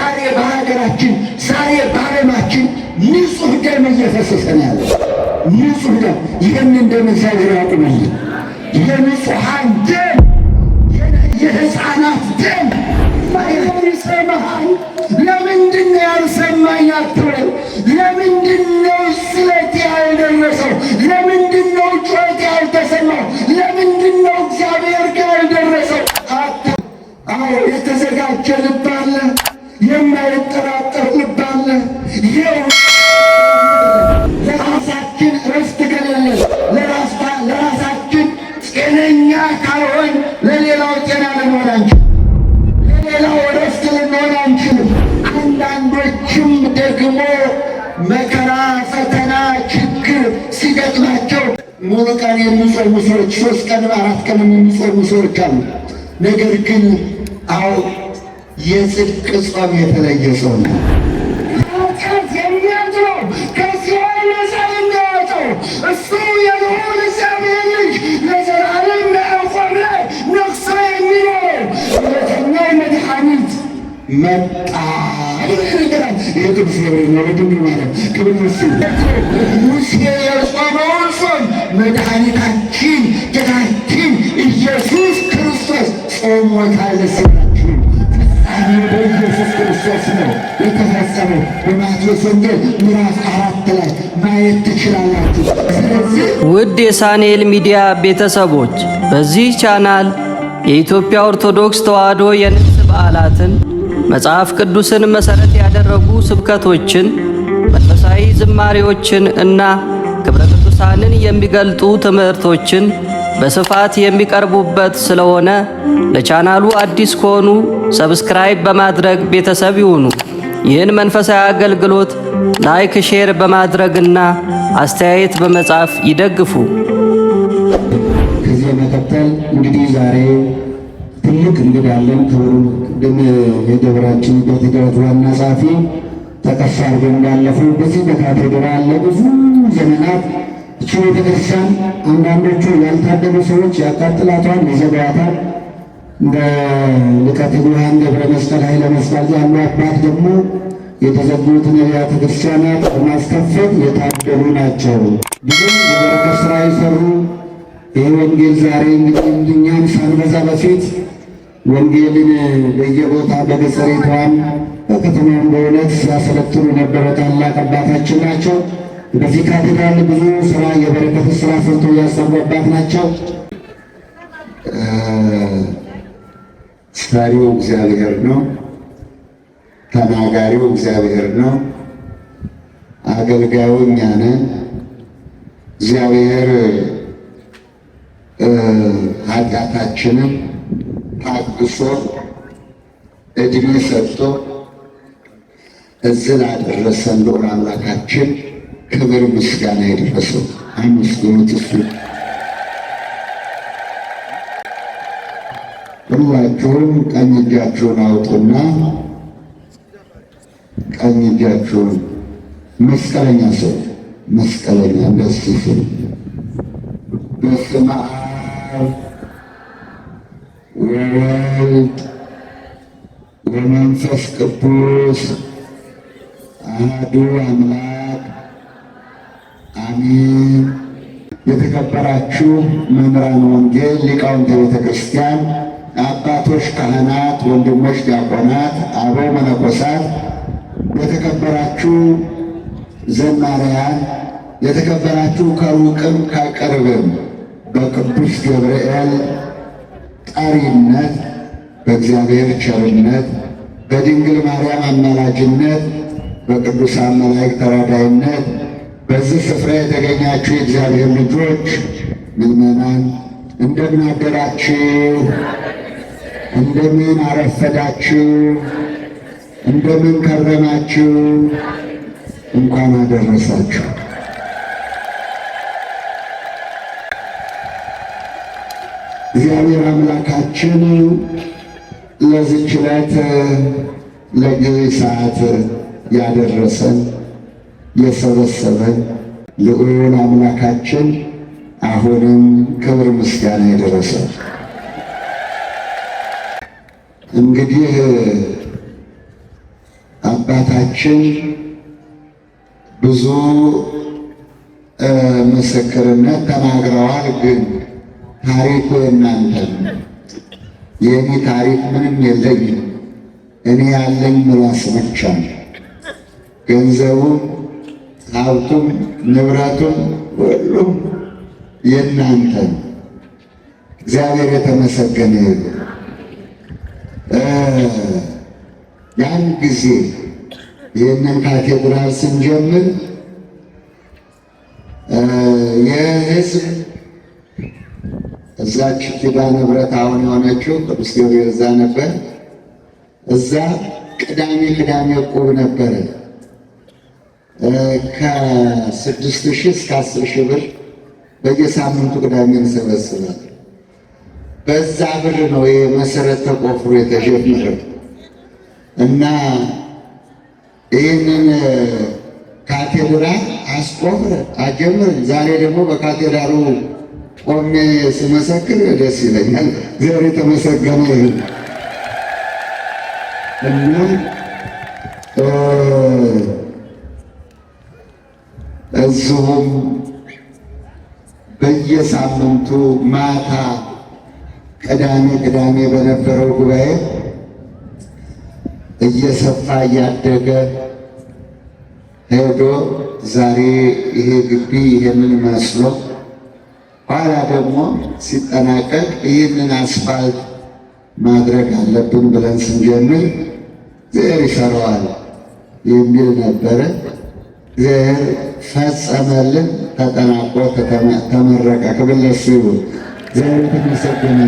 ዛሬ በሀገራችን ዛሬ በዓለማችን ንጹሕ ደም እየፈሰሰ ነው ያለው። ንጹሕ ደም ይህን እንደምሳሌ ያቁምልን። የንጹሐን ደም የሕፃናት ደም ይሰማሃል። ለምንድን ነው ያልሰማኝ አትበል። ለምንድን ነው ስለት ያልደረሰው? ለምንድን ነው ጩኸት ያልተሰማው? ለምንድን ነው እግዚአብሔር ጋር ያልደረሰው? አዎ የተዘጋጀ ልብ አለ፣ የማይጠራጠር ልብ አለ። ለራሳችን ርስት ከሌለ ለራሳችን ጤነኛ ካልሆን ለሌላው ጤና ልንሆን አንችልም። ለሌላው ርስት ልንሆን አንችልም። አንዳንዶችም ደግሞ መከራ፣ ፈተና፣ ችግር ሲገጥማቸው ሙሉ ቀን የሚጾሙ ሰዎች 3 ቀን 4 ቀን የሚጾሙ ሰዎች አሉ። ነገር ግን አዎ የጽድቅ ጾም የተለየ ሰው ነው። ኃጢአት የሚያድረው ከሲኦል ነፃ የሚያወጣው እሱ የልዑል እግዚአብሔር ልጅ ለዘላለም በያዕቆብ ላይ ነግሶ የሚኖረው እውነተኛው መድኃኒት መጣ ይነገራል። የቅዱስ ገብርኤል ነው። ለድንግል ማርያም ክብር ይስጥ። ሙሴ የጾመውን ጾም መድኃኒታችን ጌታችን ኢየሱስ ክርስቶስ ጾሞታል። ስራችሁ ፍጻሜው በኢየሱስ ክርስቶስ ነው የተፈጸመው። በማቴዎስ ወንጌል ምዕራፍ 4 ላይ ማየት ትችላላችሁ። ስለዚህ ውድ የሳንኤል ሚዲያ ቤተሰቦች በዚህ ቻናል የኢትዮጵያ ኦርቶዶክስ ተዋሕዶ የንግስ በዓላትን፣ መጽሐፍ ቅዱስን መሠረት ያደረጉ ስብከቶችን፣ መንፈሳዊ ዝማሬዎችን እና ክብረ ቅዱሳንን የሚገልጡ ትምህርቶችን በስፋት የሚቀርቡበት ስለሆነ ለቻናሉ አዲስ ከሆኑ ሰብስክራይብ በማድረግ ቤተሰብ ይሁኑ። ይህን መንፈሳዊ አገልግሎት ላይክ፣ ሼር በማድረግና አስተያየት በመጻፍ ይደግፉ። ከዚህ መቀጠል እንግዲህ ዛሬ ትልቅ እንግዳ ያለን ክብሩ የደብራችን ቤተክህነት ዋና ጸሐፊ ጠቀስ አድርገው እንዳለፉ በዚህ በካቴድራል ለብዙ ዘመናት እቺ ቤተክርስቲያን አንዳንዶቹ ያልታደሉ ሰዎች ያቃጥላቷል፣ ይዘጋዋታል። እንደ ሊቀ ትጉሃን ገብረ መስቀል ኃይለ መስቀል ያሉ አባት ደግሞ የተዘጉትን አብያተ ክርስቲያናት በማስከፈት የታደሉ ናቸው። ብዙ የበረከት ሥራ የሰሩ ይህ ወንጌል ዛሬ እንግዲህ እኛም ሳንበዛ በፊት ወንጌልን በየቦታ በገጠሪቷም በከተማም በእውነት ሲያሰለጥኑ የነበረ ታላቅ አባታችን ናቸው። በዚህ ካቴድራል ብዙ ስራ የበረከት ስራ ሰርቶ ያሰሩ አባት ናቸው። ሰሪው እግዚአብሔር ነው። ተናጋሪው እግዚአብሔር ነው። አገልጋዩ እኛ ነን። እግዚአብሔር ኃጢአታችንን ታግሶ እድሜ ሰጥቶ እዚህ ላደረሰን ልዑል አምላካችን ክብር ምስጋና ይድረሰው። አመስግኑት። እሱ ሁላችሁም ቀኝ እጃችሁን አውጡና ቀኝ እጃችሁን መስቀለኛ ሰው መስቀለኛ ደስ ሲል በስመ አብ ወወልድ ወመንፈስ ቅዱስ አሐዱ አምላክ አሜን። የተከበራችሁ መምህራን ወንጌል፣ ሊቃውንተ ቤተ ክርስቲያን፣ አባቶች ካህናት፣ ወንድሞች ዲያቆናት፣ አበው መነኮሳት፣ የተከበራችሁ ዘማሪያን፣ የተከበራችሁ ከሩቅም ከቅርብም በቅዱስ ገብርኤል ጠሪነት በእግዚአብሔር ቸርነት በድንግል ማርያም አማላጅነት በቅዱሳን መላእክት ተራዳይነት በዚህ ስፍራ የተገኛችሁ የእግዚአብሔር ልጆች ምዕመናን እንደምን አደራችሁ? እንደምን አረፈዳችሁ? እንደምን ከረማችሁ? እንኳን አደረሳችሁ። እግዚአብሔር አምላካችን ለዚህች ዕለት ለዚህ ሰዓት ያደረሰን የሰበሰበን ልዑል አምላካችን አሁንም ክብር ምስጋና ይድረሰው። እንግዲህ አባታችን ብዙ ምስክርነት ተናግረዋል። ግን ታሪኩ የእናንተ ነው። የእኔ ታሪክ ምንም የለኝም። እኔ ያለኝ ምላስ ብቻ ነው። ገንዘቡም ሀብቱም ንብረቱም ሁሉም የእናንተ ነው። እግዚአብሔር የተመሰገነ ይሁን። ያን ጊዜ ይህንን ካቴድራል ስንጀምር የሕዝብ እዛች ኪዳነ ምሕረት አሁን የሆነችው ቅዱስ ገብርኤል እዛ ነበር። እዛ ቅዳሜ ዕቁብ ነበረ። ከ6,000 እስከ 10,000 ብር በየሳምንቱ ቅዳሜ እንሰበስባለን። በዛ ብር ነው ይሄ መሰረት ተቆፍሮ የተጀመረው እና ይህንን ካቴድራል አጀምረን ዛሬ ደግሞ በካቴድራሉ ቆሜ ስመሰክር ደስ ይለኛል። እግዚአብሔር የተመሰገነ ይሁን እና እዚሁም በየሳምንቱ ማታ ቅዳሜ በነበረው ጉባኤ እየሰፋ እያደገ ሄዶ ዛሬ ይሄ ግቢ ይሄንን መስሎ ኋላ ደግሞ ሲጠናቀቅ ይህንን አስፋልት ማድረግ አለብን ብለን ስንጀምር እግዚአብሔር ይሰራዋል የሚል ነበረ። እግዚአብሔር ፈጸመልን፣ ተጠናቆ ተመረቀ። ክብር ለእሱ ይሁን። እግዚአብሔር የተመሰገነ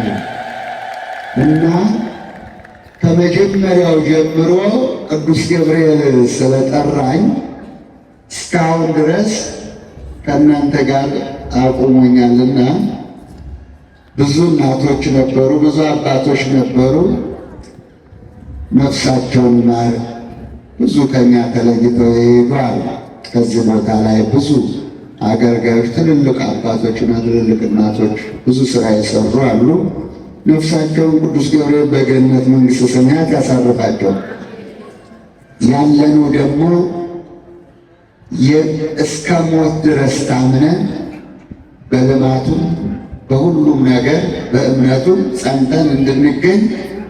እና ከመጀመሪያው ጀምሮ ቅዱስ ገብርኤል ስለጠራኝ እስካሁን ድረስ ከእናንተ ጋር አቁሞኛልና ብዙ እናቶች ነበሩ፣ ብዙ አባቶች ነበሩ። ነፍሳቸውን ማር ብዙ ከኛ ተለይተው ይሄዱ አሉ። ከዚህ ቦታ ላይ ብዙ አገልጋዮች፣ ትልልቅ አባቶችና ትልልቅ እናቶች ብዙ ስራ የሰሩ አሉ። ነፍሳቸውን ቅዱስ ገብርኤል በገነት መንግሥተ ሰማያት ያሳርፋቸው። ያለነው ደግሞ እስከ ሞት ድረስ ታምነን በልማቱም በሁሉም ነገር በእምነቱም ጸንተን እንድንገኝ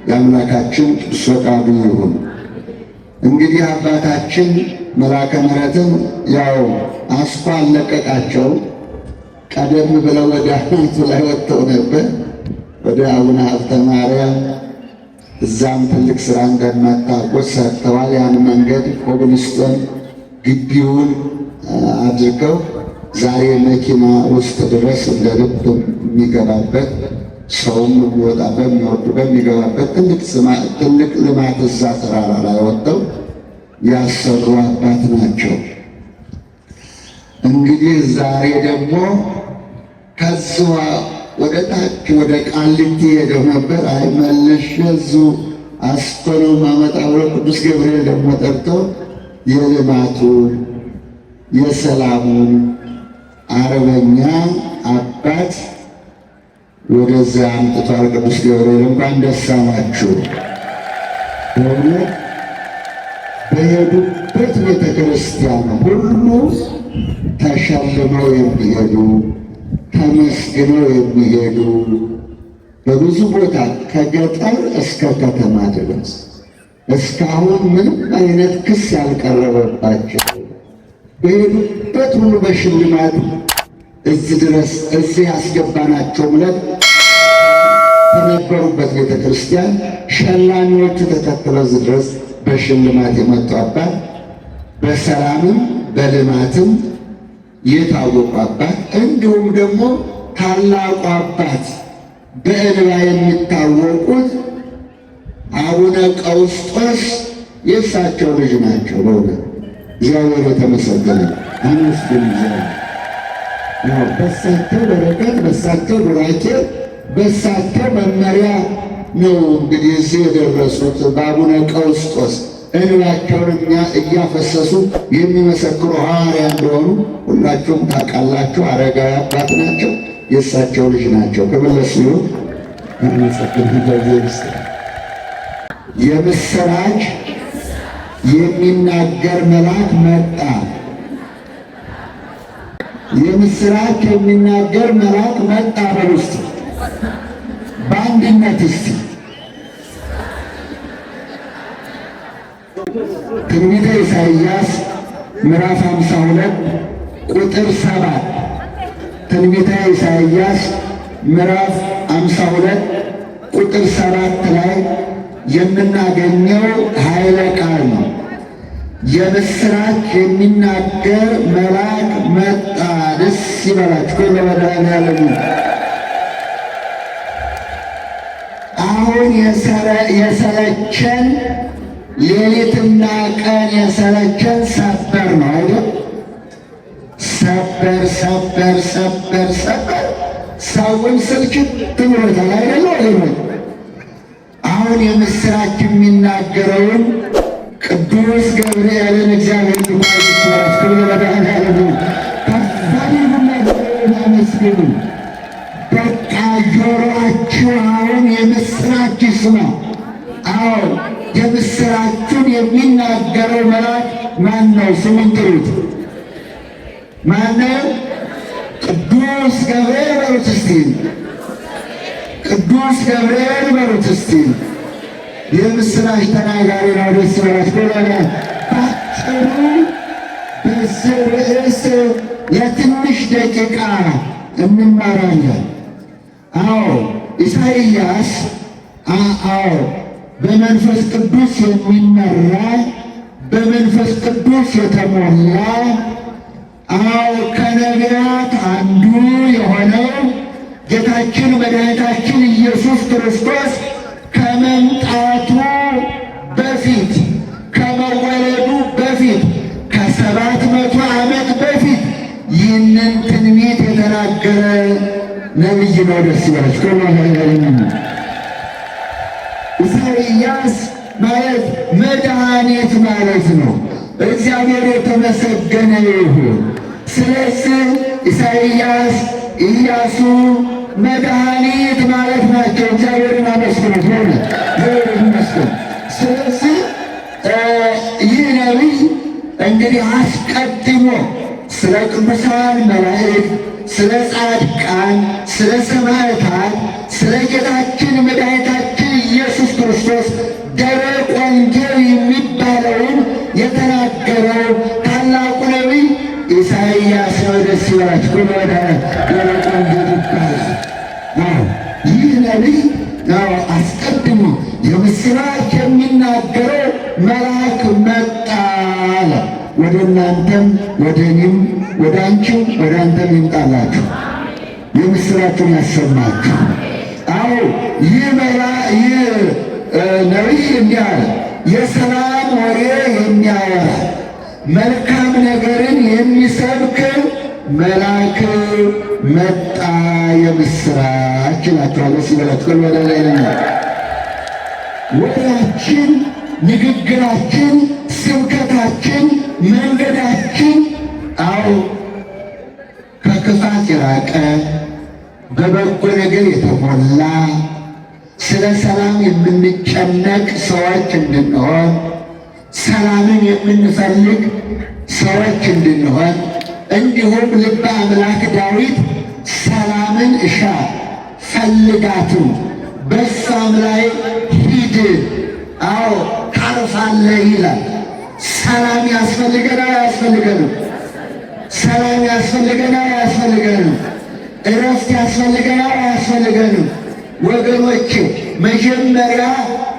የአምላካችን ቅዱስ ፈቃዱ ይሁን። እንግዲህ አባታችን መልአከ ምሕረትን ያው አስኳል ለቀቃቸው። ቀደም ብለው ወደ አናቱ ላይ ወጥተው ነበር፣ ወደ አቡነ ሀብተ ማርያም። እዛም ትልቅ ስራ እንደማታውቁት ሰርተዋል። ያን መንገድ ኮብልስቶን ግቢውን አድርገው ዛሬ መኪና ውስጥ ድረስ እንደ ልብ የሚገባበት ሰውም የሚወጣበት የሚወርድበት የሚገባበት ትልቅ ልማት እዛ ተራራ ላይ ወጥተው ያሰሩ አባት ናቸው። እንግዲህ ዛሬ ደግሞ ከዚዋ ወደ ታች ወደ ቃሊቲ ሄደው ነበር። አይ መልሼ እዚሁ አስኮነው ማመጣ ብሎ ቅዱስ ገብርኤል ደግሞ ጠርቶ የልማቱን የሰላሙን አርበኛ አባት ወደዚያ አምጥቷል። ቅዱስ ገብርኤል እንኳን ደስ አላችሁ። በእውነት በሄዱበት ቤተ ክርስቲያን ሁሉ ተሸልመው የሚሄዱ ተመስግነው የሚሄዱ በብዙ ቦታ ከገጠር እስከ ከተማ ድረስ እስካሁን ምንም አይነት ክስ ያልቀረበባቸው በሄዱበት ሁሉ በሽልማት እዚህ ድረስ እዚህ ያስገባናቸው ብለን ከነበሩበት ቤተ ክርስቲያን ሸላሚዎቹ ተከትለው እዚህ ድረስ በሽልማት የመጡ አባት፣ በሰላምም በልማትም የታወቁ አባት፣ እንዲሁም ደግሞ ታላቁ አባት በእንባ የሚታወቁት አቡነ ቀውስጦስ የእሳቸው ልጅ ናቸው። በእውነት እግዚአብሔር የተመሰገነ አመስግን። በእሳቸው በረከት፣ በእሳቸው ቡራኬ፣ በእሳቸው መመሪያ ነው እንግዲህ እዚህ የደረሱት። በአቡነ ቀውስጦስ እንባቸውን እያፈሰሱ የሚመሰክሩ ሐዋርያ እንደሆኑ ሁላችሁም ታውቃላችሁ። አረጋዊ አባት ናቸው፣ የእሳቸው ልጅ ናቸው። ክብር ለእሱ ይሁን። የምስራች የሚናገር መልአክ መጣ። የምስራች የሚናገር መልአክ መጣ። በውስጥ በአንድነት እስቲ ትንቢተ ኢሳይያስ ምዕራፍ 52 ቁጥር 7 ትንቢተ ኢሳይያስ ምዕራፍ 52 ቁጥር 7 ላይ የምናገኘው ኃይለ ቃል ነው። የምስራች የሚናገር መልአክ መጣ። ደስ ይበላችሁ ለመድኃኔዓለም። አሁን የሰለቸን ሌሊትና ቀን የሰለቸን ሰበር ነው አይደል? ሰበር ሰበር ሰበር ሰበር ሰውን ስልችት ብሎታል አይደል? ወይም አሁን የምስራች የሚናገረውን ቅዱስ ገብርኤልን እግዚአብሔር ይመስገን ክብር ለመድኃኔዓለም መስግኑ። በቃ ጆሮአችሁ አሁን የምስራች ይስማ። አዎ የምስራቹን የሚናገረው መልአክ ማን ነው? ስሙን ጥሩት። ማን ነው? ቅዱስ ገብርኤል በሉት እስቲ። ቅዱስ ገብርኤል በሉት እስቲ። የምስራች ተናጋሪ ነው። ደስ ይበላችሁ። ባጭሩ በዚህ ርዕስ የትንሽ ደቂቃ እንማራለን። አዎ ኢሳይያስ በመንፈስ ቅዱስ የሚመራ በመንፈስ ቅዱስ የተሞላ ከነቢያት አንዱ የሆነው ጌታችን መድኃኒታችን ኢየሱስ ክርስቶስ ከመምጣቱ በፊት ከመወለዱ በፊት ከ700 ዓመት በፊት ይህንን ትንቢት የተናገረ ነቢይ ነው። ደስ ይበላችሁ። ኢሳይያስ ማለት መድኃኒት ማለት ነው። እግዚአብሔር የተመሰገነ ይሁን። ስለዚህ ኢሳይያስ፣ ኢያሱ መድኃኒት ማለት ናቸው። እግዚአብሔርን አመስግኑት። ሆነ ይመስገን። ስለዚህ ይህ ነቢይ እንግዲህ አስቀድሞ ስለ ቅዱሳን መላእክት፣ ስለ ጻድቃን፣ ስለ ሰማዕታት፣ ስለ ጌታችን መድኃኒታችን ኢየሱስ ክርስቶስ ደረቅ ወንጌል የሚባለውን የተናገረው ታላቁ ነቢይ ኢሳይያስ ነው። ደስ ይበላችሁ። ደረቅ ወንጌል ይባላል። ይህ ነቢይ አስቀድሞ የምስራች የሚናገረው መልአክ መጣ አለ። ወደ እናንተም ወደ እኔም ወደ አንቺም ወደ አንተም ይምጣላችሁ፣ የምስራቹን ያሰማችሁ። አዎ ይህ ነቢይ እንዲህ አለ፣ የሰላም ወሬ የሚያወራ መልካም ነገርን የሚሰብክ መልአክ መጣ፣ የምስራች እላችኋለሁ። ሲበላችሁ ወደ ላይ ወሬያችን፣ ንግግራችን፣ ስብከታችን፣ መንገዳችን ከክፋት የራቀ በበጎ ነገር የተሞላ ስለ ሰላም የምንጨነቅ ሰዎች እንድንሆን፣ ሰላምን የምንፈልግ ሰዎች እንድንሆን፣ እንዲሁም ልበ አምላክ ዳዊት ሰላምን እሻ ፈልጋትም በሷም ላይ ሂድ ታርፋለህ ይላል። ሰላም ያስፈልገናል አያስፈልገንም? ሰላም ያስፈልገናል አያስፈልገንም? እረፍት ያስፈልገናል አያስፈልገንም? ወገኖቼ መጀመሪያ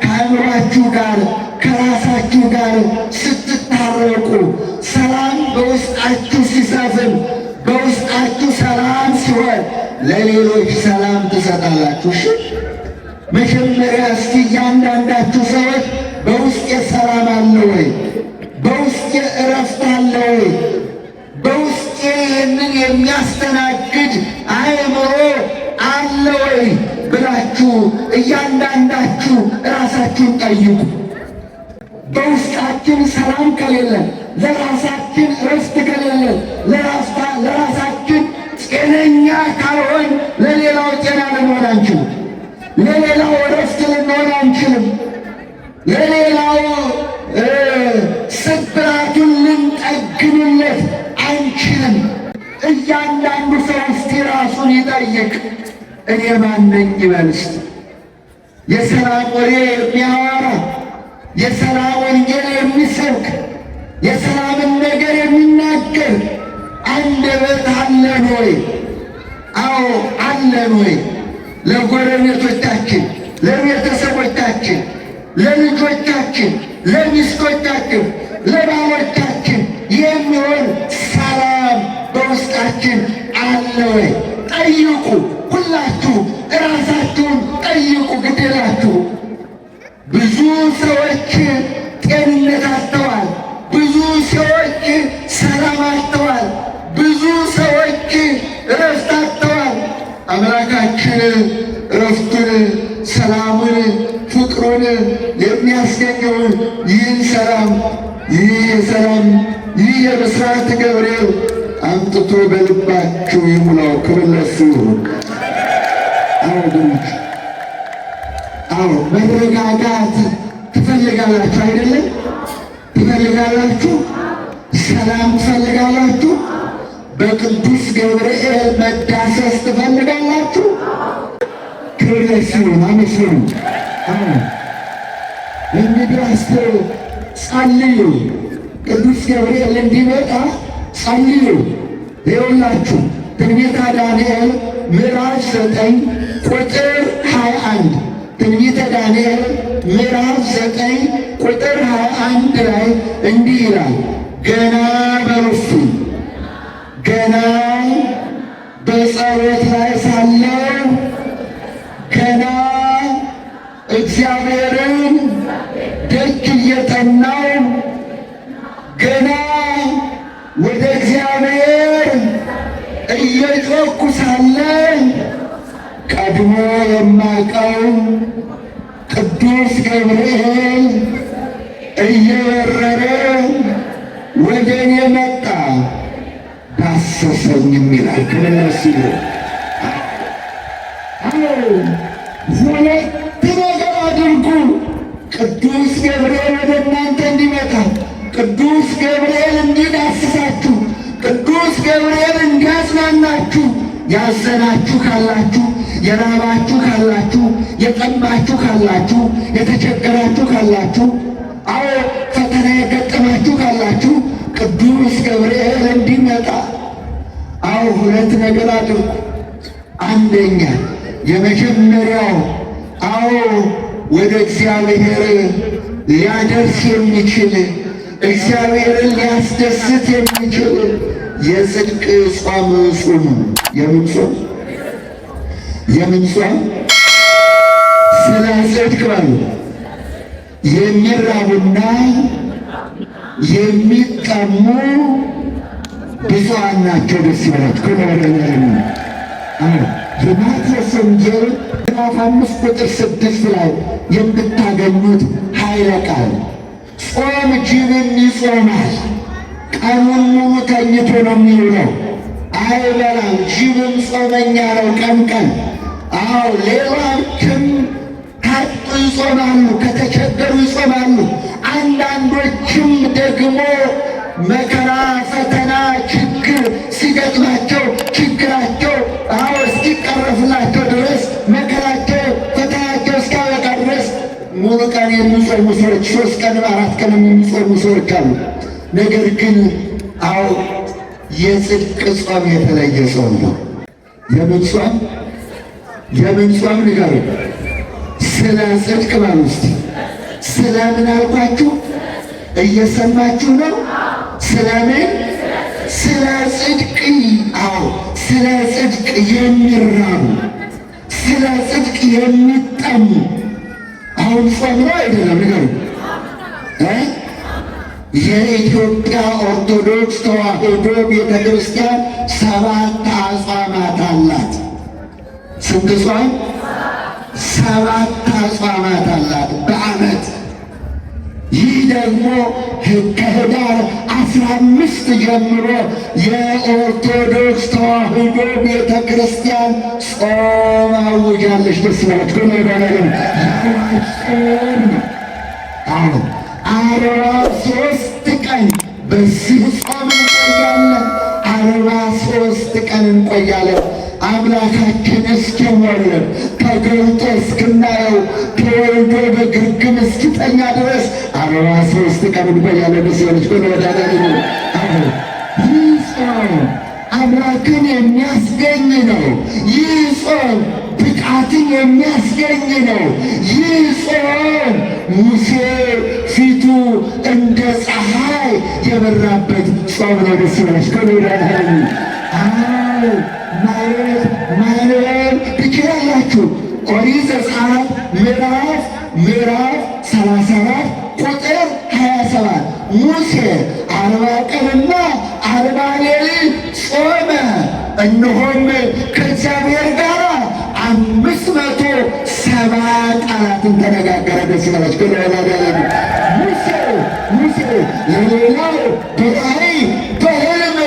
ከአእምሯችሁ ጋር ከራሳችሁ ጋር ስትታረቁ፣ ሰላም በውስጣችሁ ሲሰፍን፣ በውስጣችሁ ሰላም ሲሆን ለሌሎች ሰላም ትሰጣላችሁ። እሺ መጀመሪያ እስቲ እያንዳንዳችሁ ሰዎች በውስጤ ሰላም አለ ወይ? በውስጤ እረፍት አለ ወይ? በውስጤ ይህንን የሚያስተናግድ አእምሮ አለ ወይ ብላችሁ እያንዳንዳችሁ ራሳችሁን ጠይቁ። በውስጣችን ሰላም ከሌለን፣ ለራሳችን እረፍት ከሌለን፣ ለራሳችን ጤነኛ ካልሆን ለሌላው ጤና ልንሆን አንችልም። ለሌላው እረፍት ልንሆን አንችልም። ለሌላው ስብራቱን ልንጠግንለት አንችልም። እያንዳንዱ ሰው እስቲ ራሱን ይጠይቅ። እኔ ማን ነኝ ይበል እስቲ። የሰላም ወሬ የሚያወራ የሰላም ወንጌል የሚሰብክ የሰላምን ነገር የሚናገር አንደበት አለን ወይ? አዎ አለን ወይ? ለጎረቤቶቻችን፣ ለቤተሰቦቻችን፣ ለልጆቻችን፣ ለሚስቶቻችን፣ ለባሎቻችን የሚሆን ሰላም በውስጣችን አለ ወይ? ጠይቁ። ሁላችሁ እራሳችሁን ጠይቁ። ግዴላችሁ። ብዙ ሰዎች ጤንነት አጥተዋል። ብዙ ሰዎች ሰላም አጥተዋል። ብዙ ሰዎች እረፍት አጥተዋል። አምላካችን እረፍቱን፣ ሰላሙን፣ ፍቅሩን የሚያስገኘውን ይህን ሰላም ይህ የብስራት ገብርኤል አምጥቶ በልባችሁ ይሙላው። ክብር ለእሱ ይሁን። ወገኖች፣ አዎ መረጋጋት ትፈልጋላችሁ አይደለም? ትፈልጋላችሁ? ሰላም ትፈልጋላችሁ? በቅዱስ ገብርኤል መዳሰስ ትፈልጋላችሁ? ክብር ለእሱ ይሁን። አመስግኑ። እንግዲህ ጸልዩ። ቅዱስ ገብርኤል እንዲመጣ ጸልዩ። ይኸውላችሁ ትንቢተ ዳንኤል ምዕራፍ 9 ቁጥር 21 ትንቢተ ዳንኤል ምዕራፍ 9 ቁጥር 21 ላይ እንዲህ ይላል፣ ገና በርሱ ገና በጸሎት ላይ ሳለው ገና እግዚአብሔርን ደጅ እየጠናው ገና ወደ እግዚአብሔር እየጮኩ ሳለ ቀድሞ የማውቀው ቅዱስ ገብርኤል እየበረረ ወደ እኔ መጣ፣ ዳሰሰኝም ይላል። ክብር ለእሱ ይሁን። ሁለት ነገር አድርጉ። ቅዱስ ገብርኤል ወደ እናንተ እንዲመጣ፣ ቅዱስ ገብርኤል እንዲዳስሳችሁ፣ ቅዱስ ገብርኤል እንዲያጽናናችሁ። ያዘናችሁ ካላችሁ፣ የራባችሁ ካላችሁ፣ የጠማችሁ ካላችሁ፣ የተቸገራችሁ ካላችሁ፣ አዎ ፈተና የገጠማችሁ ካላችሁ ቅዱስ ገብርኤል እንዲመጣ አዎ ሁለት ነገር አድርጉ። አንደኛ የመጀመሪያው አዎ ወደ እግዚአብሔር ሊያደርስ የሚችል እግዚአብሔርን ሊያስደስት የሚችል የጽድቅ ጾም ጹሙ። የምን ጾም? የምን ጾም? ስለ ጽድቅ በሉ። የሚራቡና የሚጠሙ ብዙኃን ናቸው። ደስ ይበላችሁ። ከወረኛለን የማቴዎስ ወንጌል ምዕራፍ 5 ቁጥር 6 ላይ የምታገኙት ኃይለ ቃል ጾም ጅብም ይጾማል፣ ቀኑን ሙሉ ተኝቶ ነው የሚውለው፣ አይበላም። ጅብም ጾመኛ ነው ቀን ቀን። አዎ ሌሎችም ካጡ ይጾማሉ፣ ከተቸገሩ ይጾማሉ። አንዳንዶችም ደግሞ መከራ፣ ፈተና፣ ችግር ሲገጥማቸው ችግራቸው አዎ እስኪቀረፍላቸው ድረስ መከራቸው፣ ፈተናቸው እስኪያበቃ ድረስ ሙሉ ቀን የሚጾሙ ሰዎች፣ 3 ቀን 4 ቀን የሚጾሙ ሰዎች አሉ። ነገር ግን አዎ የጽድቅ ጾም የተለየ ጾም ነው። የምን ጾም? የምን ጾም ንገሩ? ስለ ጽድቅ በሉ እስቲ። ስለ ምን አልኳችሁ? እየሰማችሁ ነው? ስለምን? ስለ ጽድቅ። አዎ ስለ ጽድቅ የሚራቡ፣ ስለ ጽድቅ የሚጠሙ። አሁን ጾም ነው አይደለም? ንገሩ። የኢትዮጵያ ኦርቶዶክስ ተዋሕዶ ቤተ ክርስቲያን 7 አጽዋማት አላት። ስንት ጾም? 7 አጽዋማት አላት በዓመት። ይህ ደግሞ ከኅዳር 15 ጀምሮ የኦርቶዶክስ ተዋሕዶ ቤተ ክርስቲያን ጾም አውጃለች። ደስ ይበላችሁ። ጾም 43 ቀን በዚህ ጾም እንቆያለን። 43 ቀን እንቆያለን። አምላካችን እስኪወለድ ተገልጦ እስክናየው ተወልዶ በግርግም እስኪተኛ ድረስ 43 ቀን እንቆያለን። ሲሆነች ወዳዳሪ ይህ ጾም አምላክን የሚያስገኝ ነው። ይህ ጾም ብቃትን የሚያስገኝ ነው። ይህ ጾም ሙሴ ፊቱ እንደ ፀሐይ የበራበት ጾም ነው። ደስ ይበላሽ ከወዳዳሪ ማንበብ ትችላላችሁ። ኦሪት ዘጸአት ምዕራፍ 34 ቁጥር 27 ሙሴ 40 ቀንና 40 ሌሊት ጾመ፣ እነሆም ከእግዚአብሔር ጋር 570 ቃላትን ተነጋገረ። ደስ ይበላችሁ። ሙሴ ለሌላው በራእይ በሕልም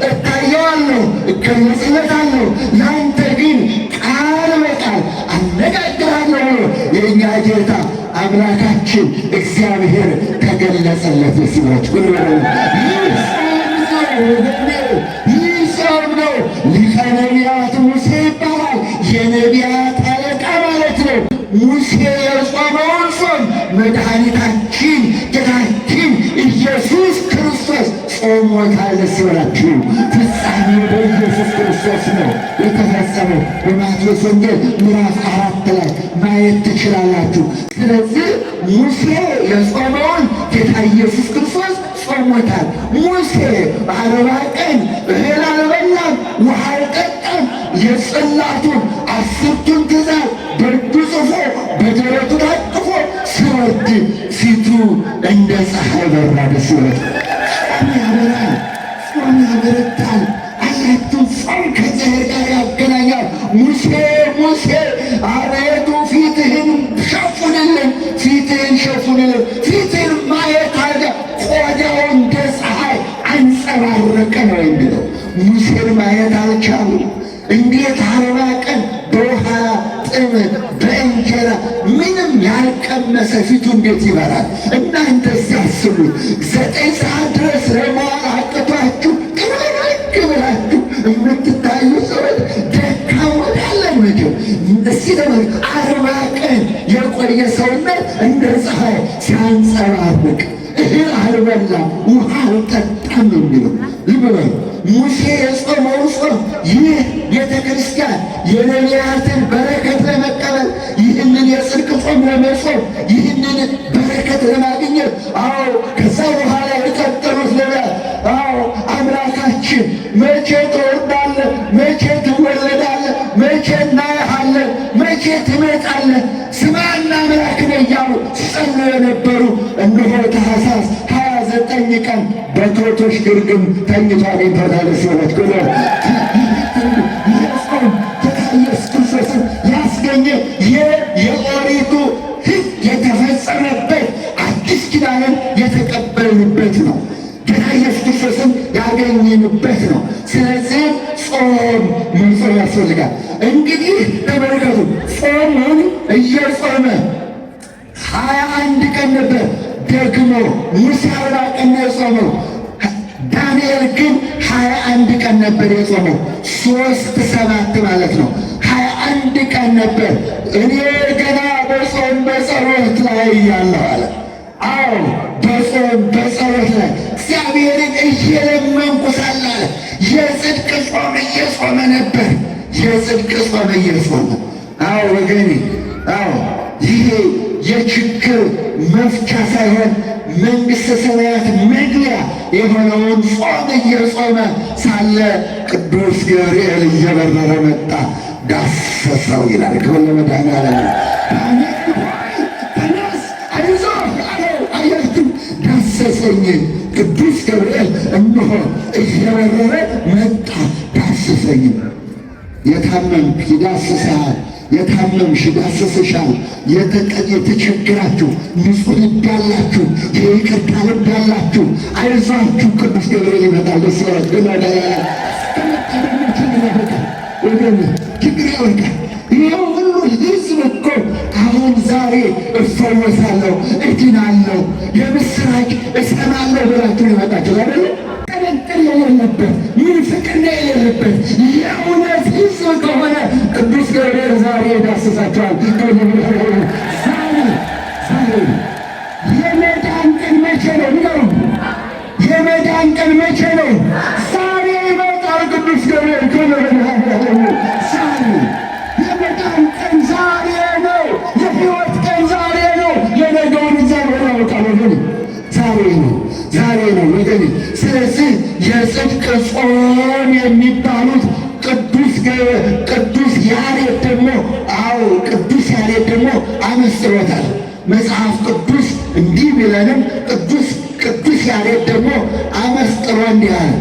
እታየዋለሁ እገለጽለታለሁ፣ ለአንተ ግን ቃል በቃል አነጋግራለሁ ብሎ የእኛ ጌታ አምላካችን እግዚአብሔር ተገለጸለት። ሲባችሁ ይህ ጾም ነው። ሊቀ ነቢያት ሙሴ ይባላል። የነቢያት አለቃ ማለት ነው። ሙሴ የጾመውን ጾም መድኃኒታችን ጌታችን ኢየሱስ ክርስቶስ ጾሞታል። ደስ ይበላችሁ። ፍጻሜው በኢየሱስ ክርስቶስ ነው የተፈጸመው። በማቴዎስ ወንጌል ምዕራፍ 4 ላይ ማየት ትችላላችሁ። ስለዚህ ሙሴ የጾመውን ጌታ ኢየሱስ ክርስቶስ ጾሞታል። ሙሴ 40 ቀን እህል አልበላም፣ ውሃ አልጠጣም። የጽላቱን 10ቱን ትእዛዝ በእጁ ጽፎ በደረቱ ታቅፎ ሲወርድ ፊቱ እንደ ፀሐይ በራ። ደስ ይበላችሁ። ጾም ያበራል፣ ጾም ያበረታል። አያችሁ፣ ጾም ከእግዚአብሔር ጋር ያገናኛል። ሙሴ አቤቱ ፊትህን ሸፉንልን፣ ፊትህን ሸፉንልን። ፊትህን ማየት አለ ቆዳው እንደ ፀሐይ አንጸባረቀ ነው የሚለው። ሙሴን ማየት አልቻሉም። እንዴት 40 ቀን በውሃ ጥም በእንጀራ ምንም ያልቀመሰ ፊቱ እንዴት ይበራል? እናንተ ሲያስቡት 9 ሰዓት ድረስ ለመዋል አቅቷችሁ ቅብረቅ ብላችሁ የምትታዩ ሰዎች ደካሞች ያለን ምግብ እስቲ ደግሞ 40 ቀን የቆየ ሰውነት እንደ ፀሐይ ሲያንጸባርቅ እህል አልበላም ውሃ አልጠጣም ነው የሚለው። ልብ በሉ። ሙሴ የጾመው ጾም ይህ ቤተ ክርስቲያን የነቢያትን በረከት ለመቀበል ይህንን የጽድቅ ጾም ለመጾም ይህንን በረከት ለማግኘት ከዛ በኋላ የቀጠሉት ነቢያት አምላካችን መቼ ትወርዳለህ? መቼ ትወለዳለህ? መቼ እናያሃለን? መቼ ትመጣለህ? ስማና አምላክ ነህ እያሉ ሲጸልዩ የነበሩ እነሆ ታኅሳስ 29 ቀን በቶቶች ግርግም ተኝቶ አግኝተውታል። ሲሆነት ግሎ የጾም ጌታ ኢየሱስ ክርስቶስን ያስገኘ የኦሪቱ ሕግ የተፈጸመበት አዲስ ኪዳንን የተቀበልንበት ነው። ጌታ ኢየሱስ ክርስቶስን ያገኘንበት ነው። ስለዚህ ጾም መጾም ያስፈልጋል። እንግዲህ ተመልከቱ፣ ጾሙን እየጾመ 21 ቀን ነበር። ደግሞ ሙሴ 40 ቀን ነው የጾመው። ዳንኤል ግን 21 ቀን ነበር የጾመው። 3 ማለት ነው። 21 ቀን ነበር። እኔ ገና በጾም በጸሎት ላይ እያለሁ አለ። በጾም በጸሎት ላይ እግዚአብሔርን እየለመንኩ ሳለ አለ የጽድቅ ጾም እየጾመ ነበር። የጽድቅ ጾም እየጾመ ወገኔ፣ ይሄ የችግር መፍቻ ሳይሆን መንግሥተ ሰማያት መግቢያ የሆነውን ጾም እየጾመ ሳለ ቅዱስ ገብርኤል እየበረረ መጣ፣ ዳሰሰው ይላል። ክብር ለመድኃኔዓለም። ተነስ አይዞህ አለው። አያችሁ፣ ዳሰሰኝ። ቅዱስ ገብርኤል እነሆ እየበረረ መጣ፣ ዳሰሰኝ። የታመምክ ይዳስስሃል፣ የታመምሽ ይዳስስሻል። የተቸገራችሁ ንጹሕ ልብ ያላችሁ የይቅርታ ልብ ያላችሁ አይዟችሁ፣ ቅዱስ ገብርኤል ይመጣል። ደስ ይበላችሁ። ችግር ያወጣል። ይኸው ሁሉ ሕዝብ እኮ አሁን ዛሬ ዛሬ እፈወሳለሁ፣ እድናለሁ፣ የምስራች እሰማለሁ ብላችሁ የመጣችሁ አይደለ? ጥርጥር የሌለበት ምንፍቅና የሌለበት የእውነት ሕዝብ ከሆነ ቅዱስ ገብርኤል ዛሬ ይዳስሳችኋል። ዛሬ የመዳን ቀን መቼ ነው? ንገሩ። የመዳን ቀን መቼ ነው? ዛሬ ይመጣል ቅዱስ ገብርኤል። ዛሬ የመዳን ቀን ዛሬ ነው። የሕይወት ቀን ዛሬ ነው። የነገውን እግዚአብሔር ያውቃል። ዛሬ ነው፣ ዛሬ ነው ወገኔ። ስለዚህ የጽድቅ ጾም የሚባሉት ቅዱስ ያሬድ ደግሞ ቅዱስ ያሬድ ደግሞ አመስጥሮታል። መጽሐፍ ቅዱስ እንዲህ ቢለንም ቅዱስ ያሬድ ደግሞ አመስጥሮ እንዲህ አለ።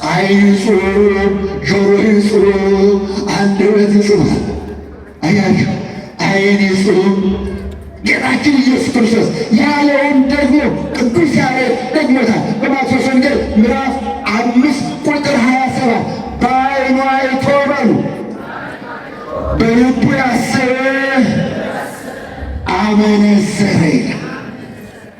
ዓይን ይጹም፣ ጆሮ ይጹም፣ አንደበት ይጹም። አያችሁ፣ ዓይን ይጹም ጌታችን ኢየሱስ ክርስቶስ ያለውን ደግሞ ቅዱስ ያሬድ ደግሞታል። በማቴዎስ ወንጌል ምዕራፍ 5 ቁጥር 27 በዓይኑ አይቶ በሉ በልቡ ያሰበ አመነዘረ ይላል።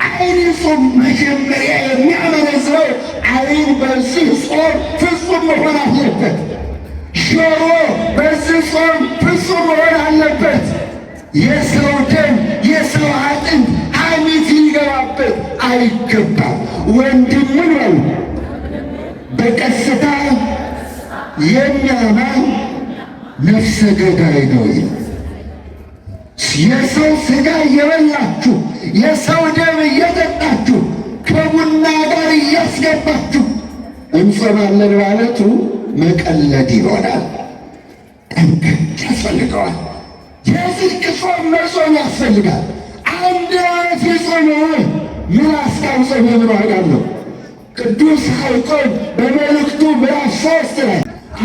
ዓይን ጾም መጀመሪያ የሚያመነዝረው ዓይን በዚህ ጾም ፍጹም መሆን አለበት። ጆሮ በዚህ ጾም ፍጹም መሆን አለበት። የሰው ደም የሰው አጥንት ሐሜት ሊገባበት አይገባም። ወንድሙን በሉ በቀስታ የሚያማ ነፍሰ ገዳይ ነው። የሰው ሥጋ እየበላችሁ የሰው ደም እየጠጣችሁ ከቡና ጋር እያስገባችሁ እንጾማለን ማለቱ መቀለድ ይሆናል። ጠንቀቅ ያስፈልገዋል። የጽድቅ ጾም መጾም ያስፈልጋል። አንድ አይነት የጾም ምላስ ካልጾመ ምን ዋጋ አለው? ቅዱስ ያዕቆብ በመልእክቱ ምዕራፍ 3 ላይ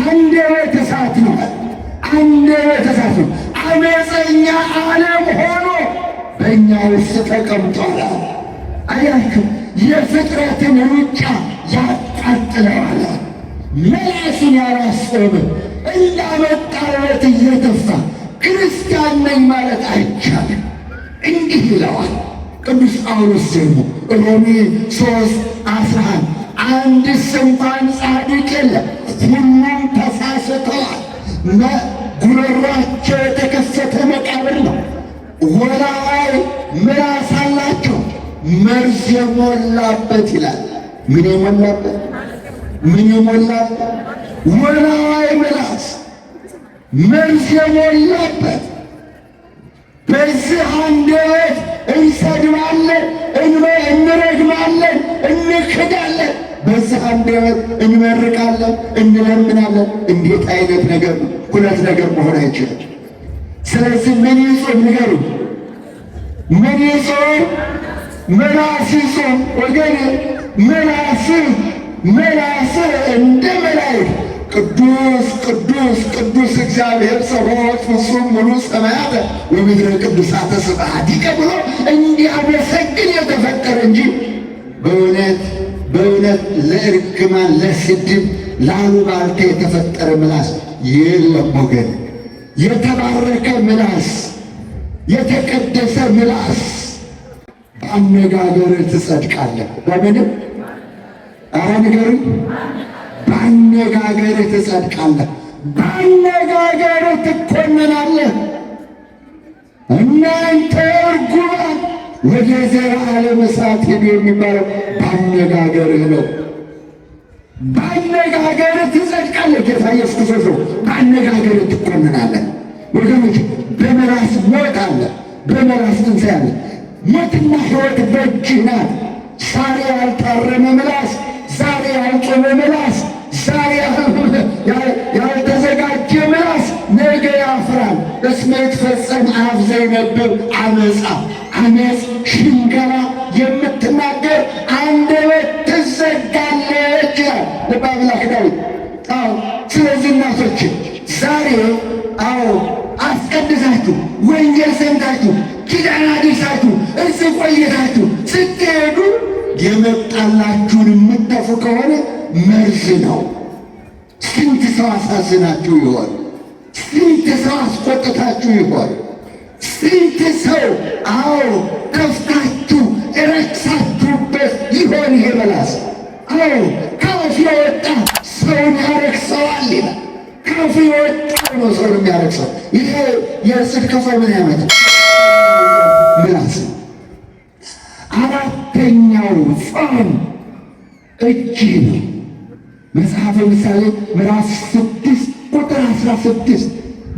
አንደበት እሳት ነው፣ አንደበት እሳት ነው፣ አመፀኛ ዓለም ሆኖ በእኛ ውስጥ ተቀምጧል። አያችሁ፣ የፍጥረትን ሩጫ ያቃጥለዋል። ምላሱን ያላስቆመ እንዳመጣለት እየተፋ ክርስቲያን ነኝ ማለት አይቻልም። እንዲህ ይለዋል ቅዱስ ጳውሎስ ደግሞ ሮሜ 3:11 አንድስ እንኳን ጻድቅ የለም፣ ሁሉም ተሳስተዋል፣ ጉሮሯቸው የተከፈተ መቃብር ነው፣ ወላዋይ ምላስ አላቸው፣ መርዝ የሞላበት ይላል። ምን የሞላበት? ምን የሞላበት? ወላዋይ ምላስ መርዝ የሞላበት። በዚህ አንደበት እንሰድባለን፣ እንረግማለን፣ እንክዳለን። በዚህ አንደበት እንመርቃለን፣ እንለምናለን። እንዴት አይነት ነገር ነው! ሁለት ነገር መሆን አይችልም። ስለዚህ ምን ይጾም ንገሩ? ምን ይጾም? ምላስ ይጾም ወገኔ። ምላስ እንደ መላእክት ቅዱስ ቅዱስ ቅዱስ እግዚአብሔር ጸባኦት ፍጹም ሙሉ ሰማያተ ወምድረ ቅዱሳተ ስብሐቲከ ብሎ እንዲያመሰግን የተፈጠረ እንጂ በእውነት ለእርግማን፣ ለስድብ፣ ለአሉባልታ የተፈጠረ ምላስ የለም ወገን። የተባረከ ምላስ፣ የተቀደሰ ምላስ በአነጋገር ትጸድቃለህ። በምንም ኧረ ንገሩኝ። በአነጋገር ትጸድቃለህ፣ በአነጋገር ትኮነናለህ። እናንተ እርጉማን ወደ ዘላለም እሳት ሄዱ የሚባለው በአነጋገርህ ነው። በአነጋገር ትጸድቃለህ። ጌታ ኢየሱስ ክርስቶስ ነው። በአነጋገር ትኮነናለህ። ወገኖች በመላስ ሞት አለ፣ በመላስ ትንሣኤ አለ። ሞትና ሕይወት በእጅህ ናት። ዛሬ ያልታረመ ምላስ፣ ዛሬ ያልጾመ ምላስ፣ ዛሬ ያልተዘጋጀ ምላስ ነገ ያፍራል። እስመ ይትፈጸም አፍ ዘይነብብ አመፃ። አመፅ፣ ሽንገላ የምትናገር አንደበት ትዘጋለች ይላል ልበ አምላክ ዳዊት። ስለዚህ እናቶች ዛሬ አስቀድሳችሁ ወንጌል ሰምታችሁ ኪዳን አድርሳችሁ እዚህ ቆይታችሁ ስትሄዱ የመጣላችሁን የምትተፉ ከሆነ መርዝ ነው። ስንት ሰው አሳዝናችሁ ይሆን? ስንት ሰው አስቆጥታችሁ ይሆን? ስንት ሰው አዎ ከፍታችሁ ረክሳችሁበት ይሆን ይሄ ምላስ? አዎ ከአፍ የወጣ ሰውን ያረክሰዋል ይላል። ከአፍ የወጣ ነው ሰውን የሚያረክሰው። ይሄ የጽድቅ ሰው ምን ያመጣል? ምላስ ነው። አራተኛው ጾም እጅ ነው። መጽሐፈ ምሳሌ ምዕራፍ 6 ቁጥር 16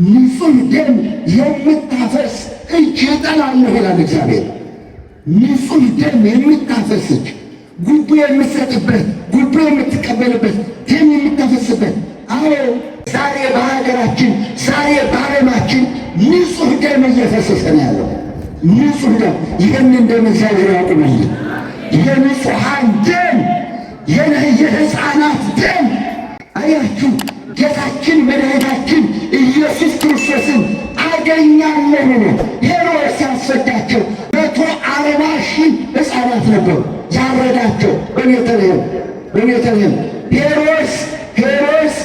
ንጹሕ ደም የምታፈስ እጅ እጠላለሁ ይላል እግዚአብሔር። ንጹሕ ደም የምታፈስ እጅ፣ ጉቦ የምትሰጥበት፣ ጉቦ የምትቀበልበት፣ ደም የምታፈስበት። አዎ ዛሬ በሀገራችን ዛሬ በዓለማችን ንጹሕ ደም እየፈሰሰ ነው ያለው። ንጹሕ ደም። ይህንን ደም እግዚአብሔር ያቁምልን። የንጹሐን ደም፣ የሕፃናት ደም። አያችሁ ጌታችን መድኃኒታችን ኢየሱስ ክርስቶስን አገኛለሁ ብሎ ሄሮድስ ያስፈዳቸው 140,000 ሕፃናት ነበሩ ያረዳቸው በቤተልሔም። ሄሮድስ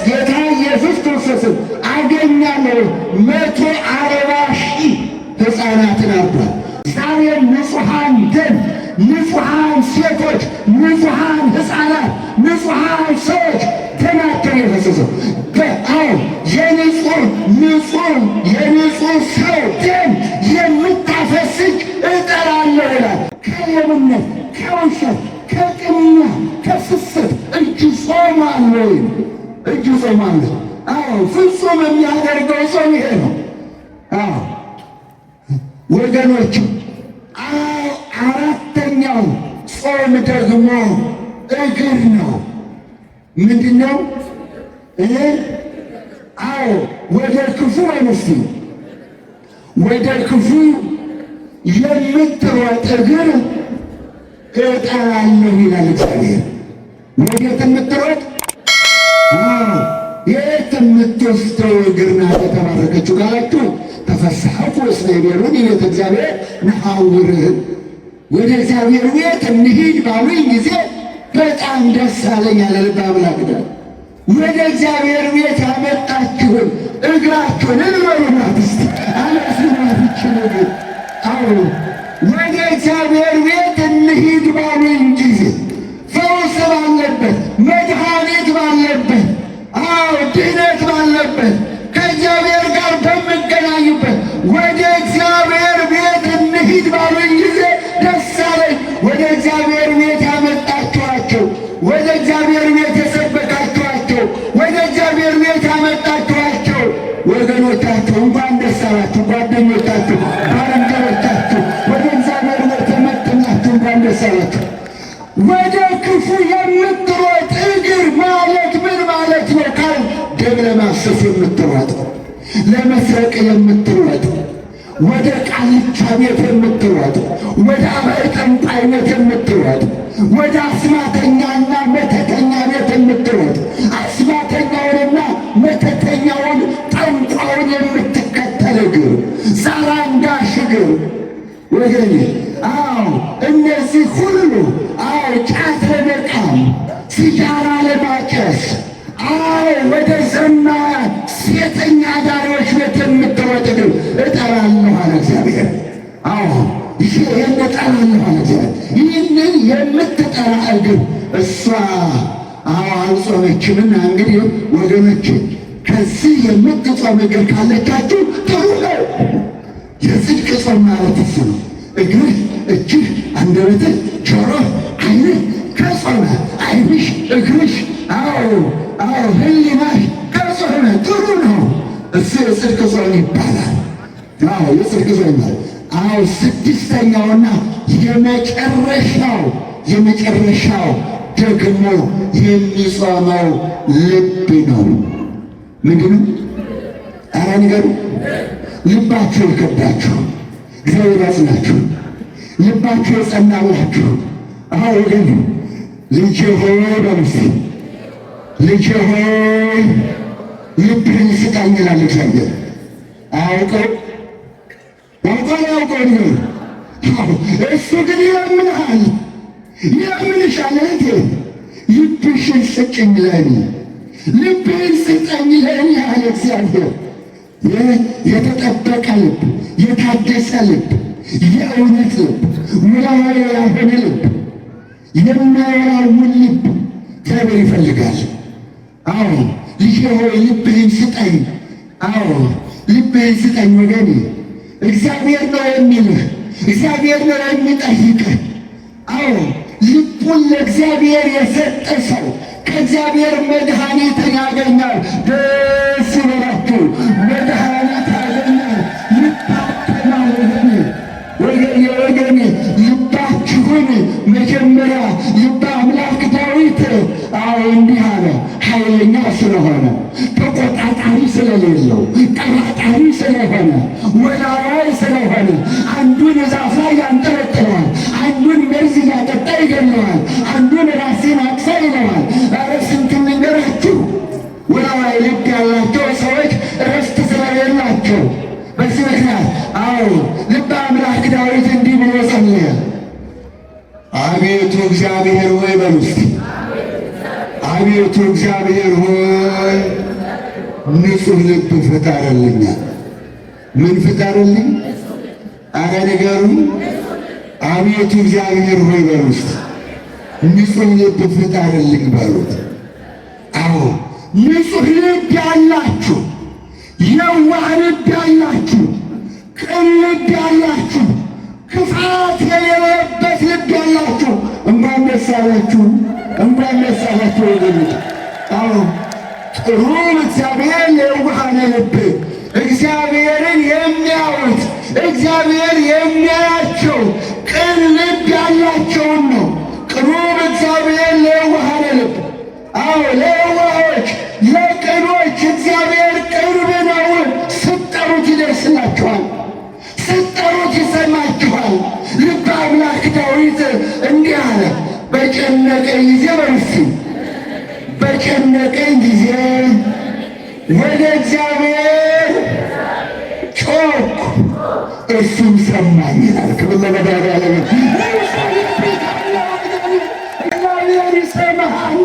ጌታ ኢየሱስ ክርስቶስን አገኛለሁ 140,000 ሕፃናትን አርዷል። ዛሬም ንጹሐን ደም፣ ንጹሐን ሴቶች፣ ንጹሐን ሕፃናት፣ ንጹሐን ሰዎች ደማቸው የፈሰሰው የንጹሕ ሰው ደም የምታፈስች እጠላለሁ ይላል። ከሌብነት፣ ከውሸት፣ ከቅሚያ፣ ከስስት እጅ ጾማለሁ። እጅ ጾማለሁ። አዎ ፍጹም የሚያደርገው ጾም ይሄ ነው። አዎ ወገኖች፣ አራተኛው ጾም ደግሞ እግር ነው። ምንድን ነው? አዎ ወደ ክፉ አይመስልም። ወደ ክፉ የምትሮጥ እግር እጠላለሁ ይላል እግዚአብሔር። ወዴት የምትሮጥ? የት የምትወስደው እግር ናት የተባረከችው ካላችሁ ተፈስሐኩ እስመ ይቤሉኒ ቤተ እግዚአብሔር ነሐውርህ። ወደ እግዚአብሔር ቤት እንሂድ ባሉኝ ጊዜ በጣም ደስ አለኝ አለ ልበ አምላክ ዳዊት። ወደ እግዚአብሔር ቤት ያመጣችሁን እግራችሁን እንበሉናት እስቲ አለስናት ይችላል። አዎ ወደ እግዚአብሔር ቤት እንሂድ ባሉኝ ጊዜ ፈውስ ባለበት፣ መድኃኒት ባለበት፣ አዎ ድነት ባለበት፣ ከእግዚአብሔር ጋር በምገናኙበት ወደ እግዚአብሔር ቤት እንሂድ ባሉኝ ጊዜ ደስ አለኝ። ወደ እግዚአብሔር ቤት ያመጣችኋቸው፣ ወደ እግዚአብሔር ቤት የሰበካችኋቸው፣ ወደ እግዚአብሔር ቤት ያመጣችኋቸው ወገኖቻችሁ እንኳን ደስ አላችሁ። ጓደኞቻችሁ፣ ባልንጀሮቻችሁ ወደ እግዚአብሔር ቤት የመጡናችሁ እንኳን ደስ አላችሁ። ወደ ክፉ የምትሮጥ እግር ማለት ምን ማለት ነው ካል ደም ለማፍሰስ የምትሮጥ፣ ለመስረቅ የምትሮጥ፣ ወደ ቃልቻ ቤት የምትሮጥ፣ ወደ አባይ ጠንቋይ ቤት የምትሮጥ፣ ወደ አስማተኛና መተተኛ ቤት የምትሮጥ፣ አስማተኛውንና መተተኛውን ጠንቋውን የምትከተል እግር፣ ዛራንጋሽ እግር ወገኔ። አዎ እነዚህ ሁሉ አዎ ጫት ለመቃም፣ ሲጃራ ለማጨስ፣ አዎ ወደ ዘማያን ሴተኛ አዳሪዎች ቤት የምትሮጥ እግር እጠላለሁ አለ እግዚአብሔር። አዎ ይህን እጠላለሁ አለ እግዚአብሔር። ይህንን የምትጠራ እግር እሷ አዎ አልጾመችምና እንግዲህ ወገኖች ከዚህ የምትጾም እግር ካለቻችሁ ጥሩ ነው። የጽድቅ ጾም ማለት እሱ ነው። እግርህ፣ እጅህ፣ አንደበትህ፣ ጆሮህ፣ ዓይንህ ከጾመ ዓይንሽ፣ እግርሽ፣ አዎ ህሊናሽ ከጾመ ጥሩ ነው። እሱ የጽድቅ ጾም ይባላል። አዎ የጽድቅ ጾም ይባላል። አዎ ስድስተኛውና የመጨረሻው ደግሞ የሚጾመው ልብ ነው። ምንድን ነው? ኧረ ንገሩ። ልባችሁ የከበዳችሁ እግዚአብሔር ያጽናችሁ። ልባችሁ የጸናላችሁ አዎ ግን ልጄ ሆይ በምስ ልጄ ሆይ ልብህን ስጠኝ ይላል እግዚአብሔር። አያውቀው እሱ ግን ይለምንሃል፣ ይለምንሻል። እህቴ ልብሽን ስጭኝ ለእኔ፣ ልብህን ስጠኝ ለእኔ አለ እግዚአብሔር። የተጠበቀ ልብ፣ የታደሰ ልብ፣ የእውነት ልብ፣ ሙላዊ ያልሆነ ልብ፣ የማያውል ልብ እግዚአብሔር ይፈልጋል። አዎ ልጄ ሆይ ልብህን ስጠኝ። አዎ ልብህን ስጠኝ ወገኔ። እግዚአብሔር ነው የሚልህ፣ እግዚአብሔር ነው የሚጠይቅህ። አዎ ልቡን ለእግዚአብሔር የሰጠ ሰው ከእግዚአብሔር መድኃኒትን ያገኛል። ደስ ይበላችሁ፣ መድኃኒት ያገኛል። ይታተናል። ወገኔ ልባችሁን መጀመሪያ ልበ አምላክ ዳዊት እንዲህ አለ። ኃይለኛ ስለሆነ ተቆጣጣሪ ስለሌለው ጠራጣሪ ስለሆነ ወላዋይ ስለሆነ አንዱን ዛፍ ላይ ያንጠለጥለዋል፣ አንዱን መርዝ እያጠጣ ይገለዋል፣ አንዱን ራሴን አቅሳ ይለዋል። ኧረ ስንት ልንገራችሁ። ወላዋይ ልብ ያላቸው ሰዎች እረፍት ስለሌላቸው በዚህ ምክንያት ልበ አምላክ ዳዊት እንዲህ ብሎ ጸለየ። አቤቱ እግዚአብሔር ሆይ በሉ እስቲ፣ አቤቱ እግዚአብሔር ሆይ ንጹሕ ልብ ፍጠርልኝ። ምን ፍጠርልኝ? አረ ንገሩኝ። አቤቱ እግዚአብሔር ሆይ በሉ እስቲ፣ ንጹሕ ልብ ፍጠርልኝ በሉት። አዎ ንጹሕ ልብ ያላችሁ፣ የዋህ ልብ ያላችሁ፣ ቅን ልብ ያላችሁ፣ ክፋት የሌለበት ልብ ያላችሁ እንኳን ደስ አላችሁ፣ እንኳን ደስ አላችሁ ወገኖች። አዎ ጥሩ እግዚአብሔር የዋሃነ ልብ እግዚአብሔርን የሚያዩት እግዚአብሔር የሚያያቸው ቅን ልብ ያላቸውን ነው። ቅሩብ እግዚአብሔር ለየዋሃነ ልብ። አዎ ለየዋሆች ለቅኖች እግዚአብሔር ቅርብ ነው። ስትጠሩት ይደርስላችኋል፣ ስትጠሩት ይሰማችኋል። ልበ አምላክ ዳዊት እንዲህ አለ። በጨነቀኝ ጊዜ በርሱ በጨነቀኝ ጊዜ ወደ እግዚአብሔር ጮኽኩ እርሱም ሰማኝ ይላል። ክብር ለመድኃኒዓለም። እግዚአብሔር ይሰማሃል።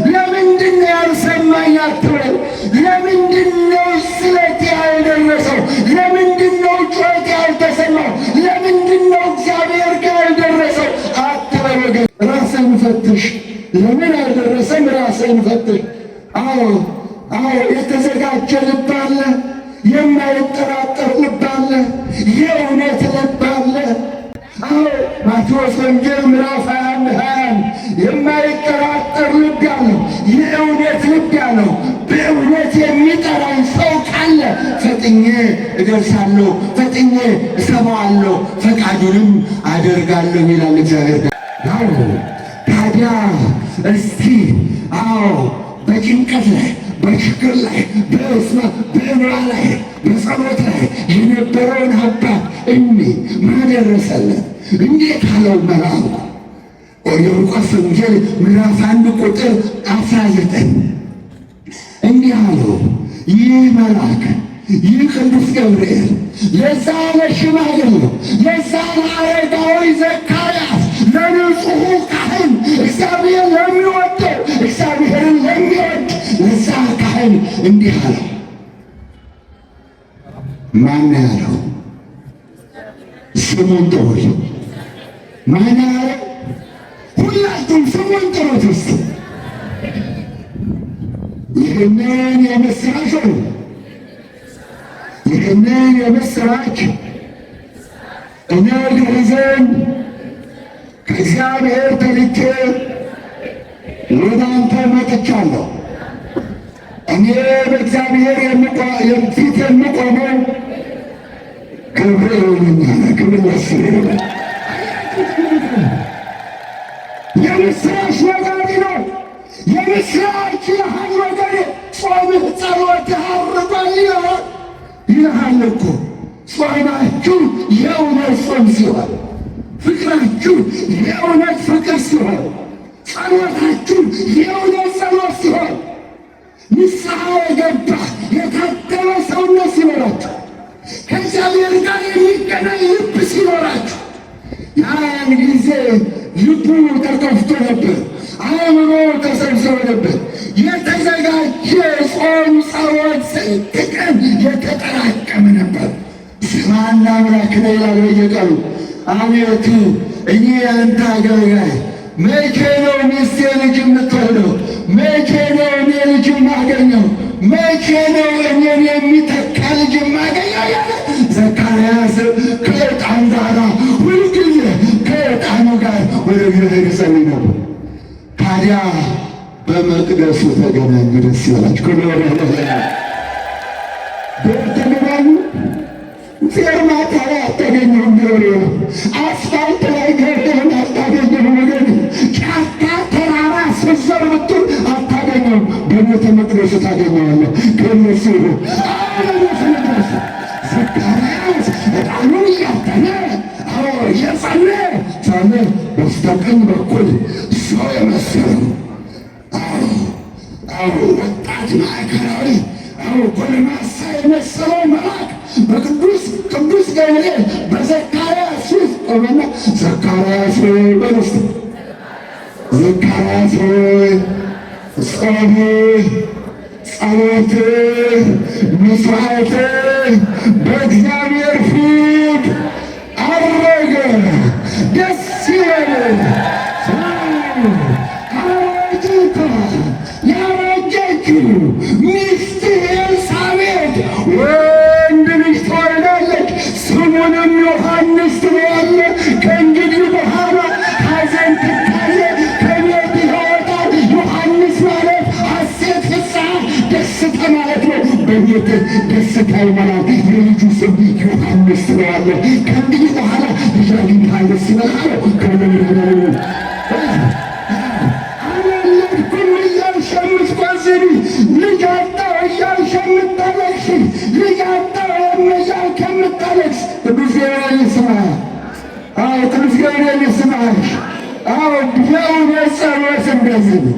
ለምንድን ነው ያልሰማኝ አትበል። ለምንድን ነው ስለቴ ያልደረሰው? ለምንድን ነው ጩኸቴ ያልተሰማው? ለምንድን ነው እግዚአብሔር ጋር ያልደረሰው አትበል ወገን። ራስህን ፈትሽ። ለምን አልደረሰም? ራስህን ፈትሽ። አዎ የተዘጋጀ ልብ አለ፣ የማይጠራጠር ልብ አለ፣ የእውነት ልብ አለ። ማቴዎስ ወንጌል ምዕራፍ 21 የማይጠራጠር ልብ ያለው የእውነት ልብ ያለው በእውነት የሚጠራኝ ሰው ካለ ፈጥኜ እደርሳለሁ፣ ፈጥኜ እሰማዋለሁ፣ ፈቃዱንም አደርጋለሁ ይላል እግዚአብሔር። ታዲያ እስቲ በጭንቀት ላይ በችግር ላይ በእንባ ላይ በጸሎት ላይ የነበረውን አባት ማደረሰለት እንዴት አለው መልአኩ? የሉቃስ ወንጌል ምዕራፍ 1 ቁጥር 19 እንዲህ አለው። ይህ መልአክ ይህ ቅዱስ ገብርኤል ለዛ ለሽማግሌው ለዛ ለአረጋዊ ዘካርያስ ለንጹሑ ካህን እግዚአብሔር ለሚወደው እግዚአብሔርን ለሚወድ ለዛ ካህን እንዲህ አለው። ማን ያለው? ስሙን ጥሩልኝ። ማን ያለው? ሁላችሁም ስሙን ጥሩት እስቲ። ይህንን የምስራች ይህንን የምስራች እነግርህ ዘንድ ከእግዚአብሔር ተልኬ ወደ አንተ መጥቻለሁ። እኔ በእግዚአብሔር ፊት የምቆመው ገብርኤል ነኝ። ክብር ለእሱ ይሁን። የምስራች ነጋሪ ነው። የምስራች ያህል ወገኔ ጾምህ ጸሎትህ አርጓል ይልሃል እኮ። ጾማችሁ የእውነት ጾም ሲሆን፣ ፍቅራችሁ የእውነት ፍቅር ሲሆን፣ ጸሎታችሁ የእውነት ጸሎት ሲሆን፣ ንስሐ የገባ የታተመ ሰውነት ሲኖራችሁ፣ ከእግዚአብሔር ጋር የሚገናኝ ልብ ሲኖራችሁ፣ ያን ጊዜ ልቡ ተከፍቶ ነበር፣ አእምሮ ተሰብስቦ ነበር። የተዘጋጀ ጾም ጸሎት ስንት ቀን የተጠራቀመ ነበር። ስማና አምላክ ነው ይላል በየቀኑ። አቤቱ እኔ ያንተ አገልጋይ መቼ ነው ሚስቴ ልጅ የምትወልደው? መቼ ነው እኔ ልጅ የማገኘው? መቼ ነው እኔን የሚተካ ልጅ የማገኘው? ያለ ዘካርያስ ከዕጣን ጋር ሁልጊዜ ከዕጣኑ ጋር ወደ እግዚአብሔር ይጸልይ ነበር። ታዲያ በመቅደሱ ተገናኙ። ደስ ይላችሁ። ተገናኙ። ፌርማታ ላይ አታገኘውም። ቢሆን አስፋልት ላይ ገብተህን አታገኘውም። ነገር ጫካ ተራራ ስዘር ብትል አታገኘውም። በቤተ መቅደሱ ታገኘዋለህ። ከእነሱ ቤተ መቅደሱ ዘካርያስ ዕጣኑን እያጠነ እየጸለየ ሳለ በስተቀኝ በኩል ሰው የመሰለው ወጣት ማዕከላዊ ጎልማሳ የመሰለው መልአክ በቅዱስ ገብርኤል በዘካርያስ ፊት ቆመና ዘካርያስ ሆይ በሉስ፣ ዘካርያስ ሆይ ጾምህ፣ ጸሎትህ፣ መስዋዕትህ በእግዚአብሔር ፊት አረገ። ደስ ይበልህ። ያረጀችው ሚስትህ ኤልሳቤጥ ወንድ ልጅ ትወልዳለች፣ ስሙንም ዮሐንስ ትለዋለህ። ከእንግዲህ በኋላ ሐዘን ትካዜ ከቤት ይወጣል። ዮሐንስ ማለት ሐሴት፣ ፍስሐ፣ ደስታ ማለት ነው። በቤት ደስታ ይሞላል። የልጁ ስም ዮሐንስ ትለዋለህ። ከእንግዲህ በኋላ ልጅ አግኝተሃል፣ ደስ ይበልህ። ልጅ አጣሁ እያልሽ የምታለቅሽ ልጅ አጣሁ እያልሽ የምታለቅሽ ቅዱስ ገብርኤል ይስማህ። ቅዱስ ገብርኤል ይስማህ። የእውነት ጸሎት እንደዚህ ነው።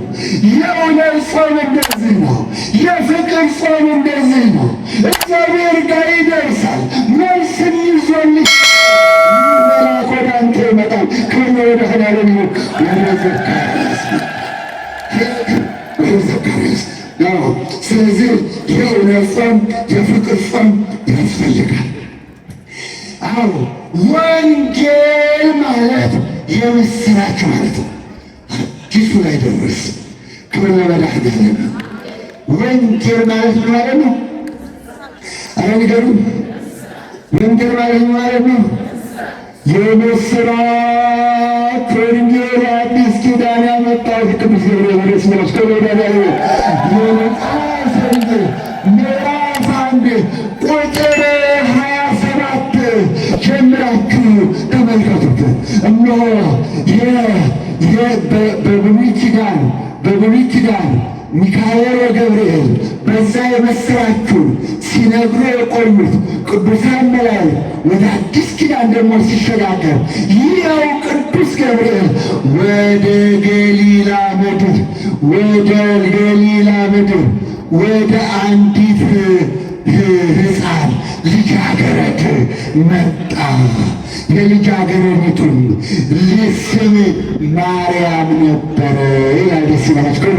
የእውነት ጾም እንደዚህ ነው። የፍቅር ጾም እንደዚህ ነው። እግዚአብሔር ጋር ይደርሳል። መልስን ይዞልሽ መልአክ ወደ አንተ ይመጣል። ከነ ወደ ኸዳለም ወደ ዘካርያስ ስለዚህ የእውነት ጾም የፍቅር ጾም ያስፈልጋል። ወንጌል ማለት የምስራች ማለት ነው። አዲሱ ላይ ደረስ። ክብር ለመድኃኔዓለም። ወንጌል ማለት ምን ማለት ነው? አረ ንገሩኝ። ወንጌል ማለት ማለት ነው የምስራች ወንጌል አዲስ ኪዳን ያመጣው ቅዱስ ገብርኤል ስመች ከወዳዳ የሉቃስ ወንጌል ምዕራፍ 1 ቁጥር 27 ጀምራችሁ ተመልከቱት። እነሆ በብሉይ ኪዳን ሚካኤል ወገብርኤል በዛ የምስራቹን ሲነግሩ የቆዩት ቅዱሳን መላእክት ወደ አዲስ ኪዳን ደግሞ ሲሸጋገር ይኸው ቅዱስ ገብርኤል ወደ ገሊላ ምድር ወደ አንዲት ሕፃን ልጃገረድ መጣ። የልጃገረዲቱን ስም ማርያም ነበረ ይላል። ደስ ይበላችሁ።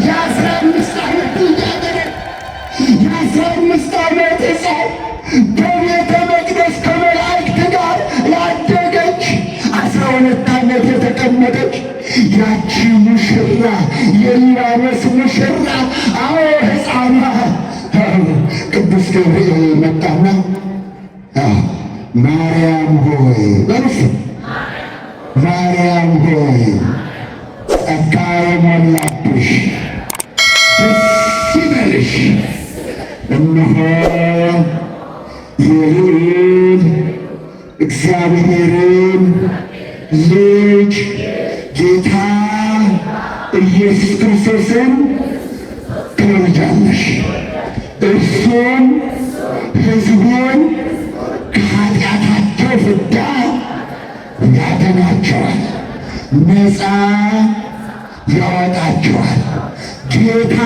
የ15 ዓመት ልጃገረድ የ15 ዓመት ሕፃን በቤተ መቅደስ ከመላእክት ጋር ያደገች 12 ዓመት የተቀመጠች ያቺ ሙሽራ የሊባኖስ ሙሽራ ሕፃኗ ቅዱስ ገብርኤል መጣና ማርያም ሆይ በርስ ማርያም ሆይ ጸጋ የሞላብሽ ደስ ይበልሽ፣ እነሆ የልዑል እግዚአብሔርን ልጅ ጌታ ኢየሱስ ክርስቶስን ትወልጃለሽ። እርሱም ሕዝቡን ከኃጢአታቸው ፍዳ ያድናቸዋል፣ ነፃ ያወጣቸዋል። ጌታ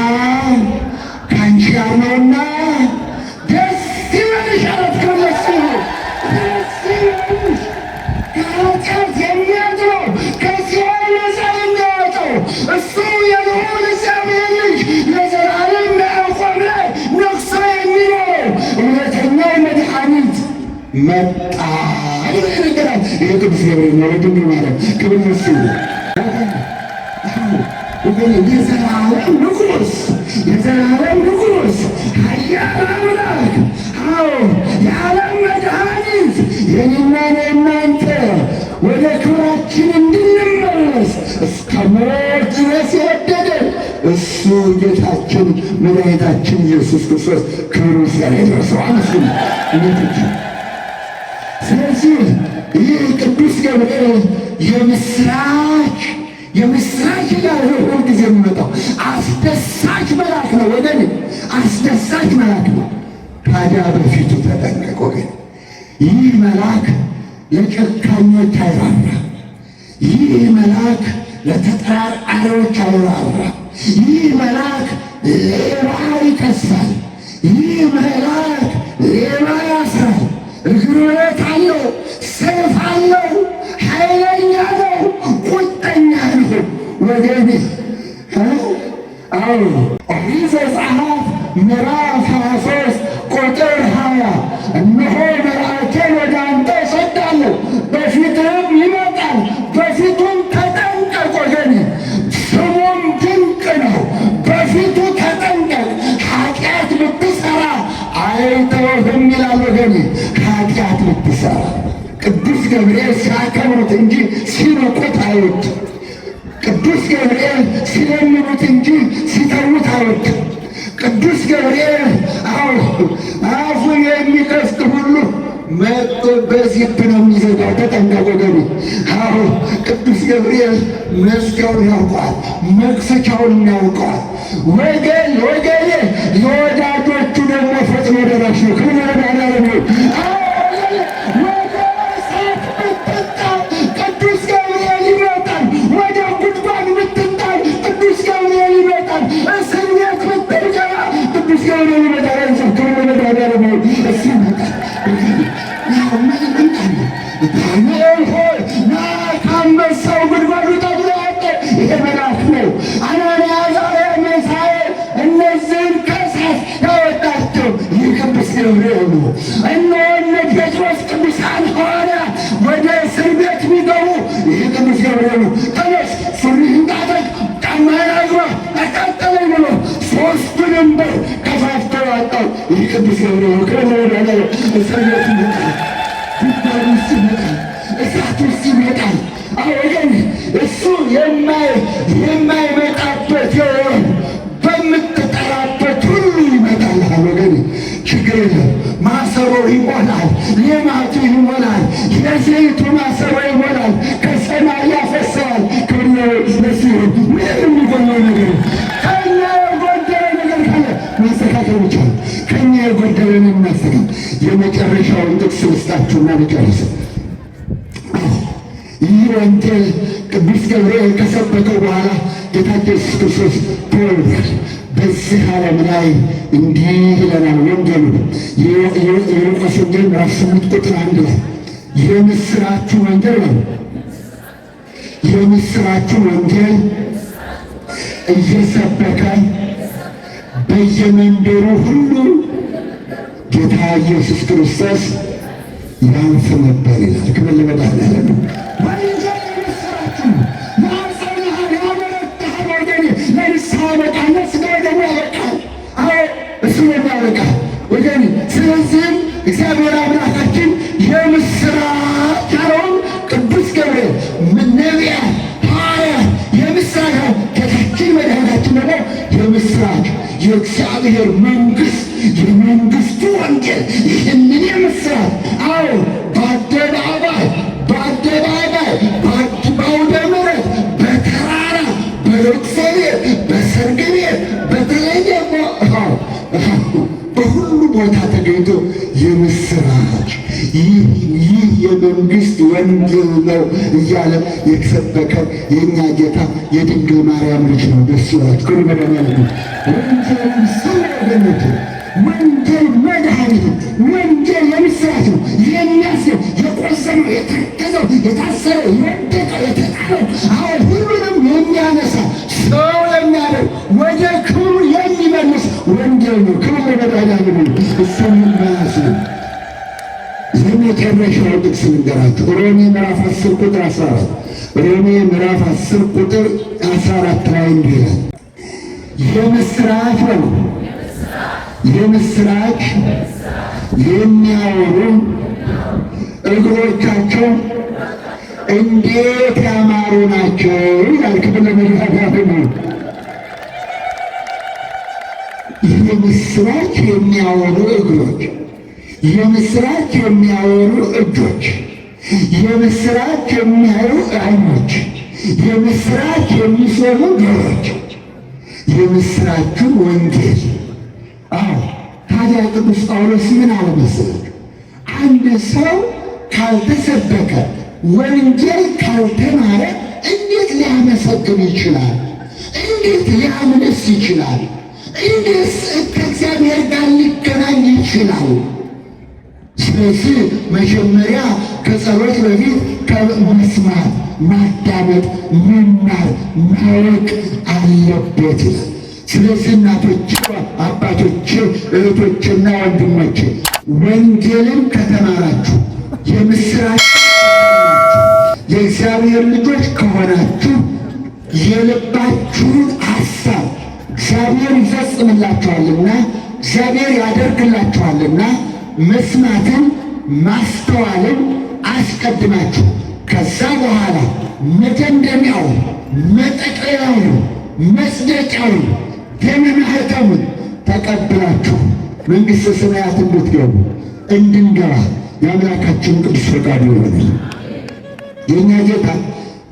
ከአንቺ ጋር ነውና ደስ ይበልሽ አላት። ከነሱ ደስ ይበልሽ። ከኃጢአት የሚያድነው ከሲኦል ነፃ የሚያወጣው እሱ እግዚአብሔር ልጅ ለዘላለም በያዕቆብ ላይ ነግሶ የሚኖር እውነተኛው መድኃኒት መጣ ብሎ ይነገራል። ይህ ቅዱስ ገብርኤል ነው። ለድንግል ማርያም ክብር ይስጥ። የዘላለም ንጉሥ፣ የዘላለም ንጉሥ፣ ኃያል አምላክ፣ አዎ የዓለም መድኃኒት፣ የኔና የእናንተ ወደ ክብራችን እንድንመለስ እስከ ሞት ድረስ የወደደ እሱ ጌታችን መድኃኒታችን ኢየሱስ ክርስቶስ ክብር ምስጋና ይድረሰው። አመስግኑ። ስለዚህ ይህ ቅዱስ ገብርኤል የምስራች እያለ ሁል ጊዜ የሚመጣው አስደሳች መልአክ ነው። ወገን አስደሳች መልአክ ነው። ታዲያ በፊቱ ተጠንቀቅ ወገን። ይህ መልአክ ለጨካኞች አይራራ። ይህ መልአክ ለተጠራጣሪዎች አይራራ። ይህ መልአክ ሌባ ይከሳል። ይህ መልአክ ሌባ ያስራል። እግሩ ብረት አለው፣ ሰይፍ አለው፣ ኃይለኛ ነው፣ ቁጠኛ ነው። ወገኔ ኦሪት ዘጸአት ምዕራፍ 23 ቁጥር 20 እነሆ መልአኬን ወደ አንተ እሰዳለሁ፣ በፊትህም ይመጣል፣ በፊቱም ተጠንቀቅ። ወገኔ ስሙም ድንቅ ነው። በፊቱ ተጠንቀቅ። ኃጢአት ብትሠራ አይተውህም ይላል። ወገኔ ኃጢአት ብትሠራ ቅዱስ ገብርኤል ሲያከብሩት እንጂ ሲንቁት አይወድም። ቅዱስ ገብርኤል ሲለምኑት እንጂ ሲተዉት አይወድም። ቅዱስ ገብርኤል አፉን የሚከፍት ሁሉ መጥቶ በዚፕ ነው የሚዘጋው። ተጠንቀቁ ወገኔ። ቅዱስ ገብርኤል መዝጊያውን ያውቀዋል፣ መክፈቻውን ያውቀዋል። ወገኔ ለወዳጆቹ ደግሞ ፈጥኖ ደራሽ ነው። ክብር ለማርያም ነው። ቅዱስ ገብርኤል ይመጣል። ወደ ጉድጓድ ብትጣል ቅዱስ ገብርኤል ይመጣል። እስር ቤት ብትገባ ቅዱስ ገብርኤል ይመጣል። ክብር ለማርያም ነው። እሱ ይመጣል። ዳንኤል ሆይ ና ከአንበሳው ጉድጓድ ውጣ ብሎ ያወጣ ይሄ መልአክ ነው። አናንያ አዛርያ ሚሳኤል እነዚህን ከእሳት ያወጣቸው ይህ ቅዱስ ገብርኤል ነው። እነሆ እነ ጴጥሮስ ቅዱሳን ሐዋርያት ወደ እስር ቤት የሚገቡ ይህ ቅዱስ ገብርኤል ነው። ተነስ፣ ሱሪህን ታጠቅ፣ ጫማህን አግባ፣ አቃጠለኝ ብሎ ሦስቱንም በር ከፋፍቶ ያወጣው ይህ ቅዱስ ገብርኤል ነው። ከወደ እስር ቤት ይመጣል፣ ጉድጓድ ውስጥ ይመጣል፣ እሳት ውስጥ ይመጣል። ወገን እሱ የማይመጣበት የሆን በምትጠራበት ሁሉ ይመጣል። ወገን ችግር የለም። ማሰሮ ይሞላል፣ ሌማቱ ይሞላል፣ የዘይቱ ማሰሮ ይሞላል፣ ከሰማይ ያፈሰዋል። ክብር ለእሱ ይሁን። ምንም የሚጎለው ነገር ከእኛ የጎደለ ነገር ካለ ማስተካከል ብቻ ነው። ከእኛ የጎደለን እናስተካክል። የመጨረሻውን ጥቅስ ልስጣችሁና ልጨርስ። ይህ ወንጌል ቅዱስ ገብርኤል ከሰበከው በኋላ ጌታችን ኢየሱስ ክርስቶስ ተወልዷል። በዚህ ዓለም ላይ እንዲህ ይለናል ወንጌሉ የሉቃስ ወንጌል ምዕራፍ 8 ቁጥር 1 ላይ የምስራቹ ወንጌል ነው። የምስራቹ ወንጌል እየሰበከ በየመንደሩ ሁሉ ጌታ ኢየሱስ ክርስቶስ ያልፍ ነበር ይላል። ክብር ለመድኃኒዓለም ነው። ወንጌል የምስራቹ ያጸናሃል፣ ያበረታሃል። ወገኔ ለንስሐ ያበቃል፣ ለሥጋ ደግሞ ያበቃል። እሱ ያበቃል ወገኔ። ስለዚህም እግዚአብሔር አምላካችን የምስራች ያለውን ቅዱስ ገብርኤል ነቢያት፣ ሐዋርያት የምስራች ጌታችን መድኃኒታችን ደግሞ የምስራች የእግዚአብሔር መንግሥት የመንግሥቱ ወንጌል ይህንን የምስራች በአደባባይ በአውደ ምሕረት በተራራ በለቅሶ ቤት በሰርግ ቤት በተለይ ደግሞ በሁሉ ቦታ ተገኝቶ የምስራች ይህ የመንግሥት ወንጌል ነው እያለ የተሰበከ የእኛ ጌታ የድንግል ማርያም ልጅ ነው። ደስ ይላችሁ። ክብር መድኃኒዓለም ነው። ወንጌል ሰው ወገኖች፣ ወንጌል መድኃኒት ነው። ወንጌል የምስራች ነው። የሚያስብ የቆሰለው፣ የተከዘው፣ የታሰረው፣ የወደቀው፣ የተጣለው ሁሉንም የሚያነሳ ሰው የሚያደርግ ወደ ክብሩ የሚመልስ ወንጌል ነው። ክብር ለመድኃኒዓለም ይሁን። እሱን መያዝ ነው። የመጨረሻው ጥቅስ ልንገራችሁ። ሮሜ ምዕራፍ 10 ቁጥር 14 ሮሜ ምዕራፍ 10 ቁጥር 14 ላይ እንዲህ ይላል፣ የምስራች ነው የምስራች የሚያወሩ እግሮቻቸው እንዴት ያማሩ ናቸው ይላል። ክብር ለመድኃኒዓለም ይሁን። የምስራች የሚያወሩ እግሮች፣ የምስራች የሚያወሩ እጆች፣ የምስራች የሚያዩ ዓይኖች፣ የምስራች የሚሰሙ ጆሮች፣ የምስራቹን ወንጌል። አዎ ታዲያ ቅዱስ ጳውሎስ ምን አለ መሰለህ? አንድ ሰው ካልተሰበከ ወንጌል ካልተማረ እንዴት ሊያመሰግን ይችላል? እንዴት ሊያምንስ ይችላል? እንዴት ከእግዚአብሔር ጋር ሊገናኝ ይችላል? ስለዚህ መጀመሪያ ከጸሎት በፊት ከመስማት ማዳመጥ፣ መማር፣ ማወቅ አለበት። ስለዚህ እናቶች፣ አባቶች፣ እህቶችና ወንድሞች ወንጌልን ከተማራችሁ የምስራች የእግዚአብሔር ልጆች ከሆናችሁ የልባችሁን ሐሳብ እግዚአብሔር ይፈጽምላችኋልና እግዚአብሔር ያደርግላችኋልና መስማትን ማስተዋልን አስቀድማችሁ ከዛ በኋላ መደምደሚያውን መጠቅለያውን መጽደቂያውን ደመ ማኅተሙን ተቀብላችሁ መንግሥተ ሰማያት እንድትገቡ እንድንገባ የአምላካችን ቅዱስ ፈቃዱ ይሆናል። የእኛ ጌታ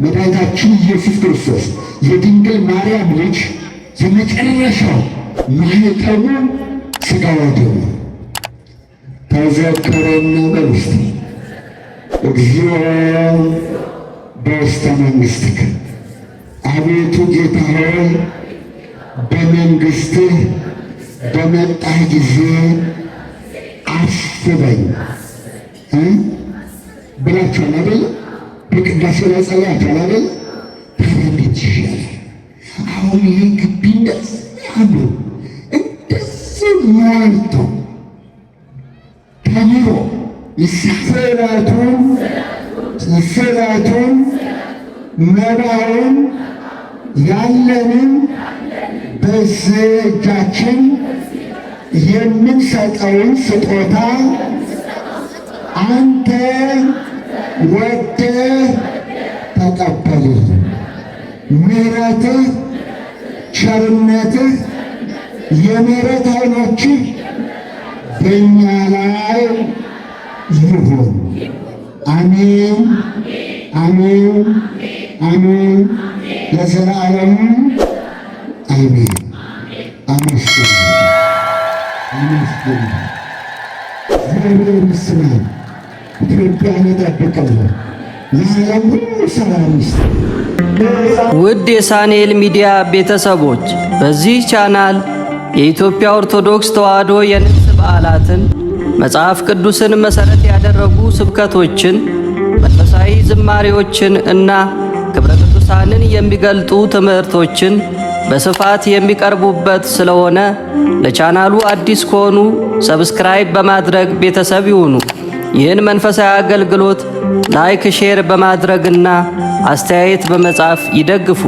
መድኃኒታችን ኢየሱስ ክርስቶስ የድንግል ማርያም ልጅ የመጨረሻው ማኅተሙ ሥጋው ደሙ ተዘከረነ በውስጥ እግዚኦ በውስተ መንግሥትከ። አቤቱ ጌታ ሆይ በመንግሥትህ በመጣህ ጊዜ አስበኝ ብላችኋል አይደለ? በቅዳሴ ላይ ጸልያችኋል አይደለ? ታዲያ እንዴት ይሻላል? አሁን ይህ ግቢ እንደዚህ ያምሩ እንደዚህ ሞልቶ ተምሮ ስዕለቱን መባውን ያለንን በዚህ እጃችን የምንሰጠውን ስጦታ አንተ ወደህ ተቀበልህ። ምሕረትህ፣ ቸርነትህ፣ የምሕረት ዓይኖችህ በእኛ ላይ ይሁን። አሜን፣ አሜን፣ አሜን ለዘላለሙ አሜን። አመስግኑ፣ አመስግኑ። እግዚአብሔር ይመስገን። ኢትዮጵያን ይጠብቅልን። ለዓለም ሁሉ ሰላም ይስጥ። ውድ የሳንኤል ሚዲያ ቤተሰቦች በዚህ ቻናል የኢትዮጵያ ኦርቶዶክስ ተዋሕዶ የንግስ በዓላትን፣ መጽሐፍ ቅዱስን መሠረት ያደረጉ ስብከቶችን፣ መንፈሳዊ ዝማሬዎችን እና ክብረ ቅዱሳንን የሚገልጡ ትምህርቶችን በስፋት የሚቀርቡበት ስለሆነ ለቻናሉ አዲስ ከሆኑ ሰብስክራይብ በማድረግ ቤተሰብ ይሁኑ። ይህን መንፈሳዊ አገልግሎት ላይክ፣ ሼር በማድረግና አስተያየት በመጻፍ ይደግፉ።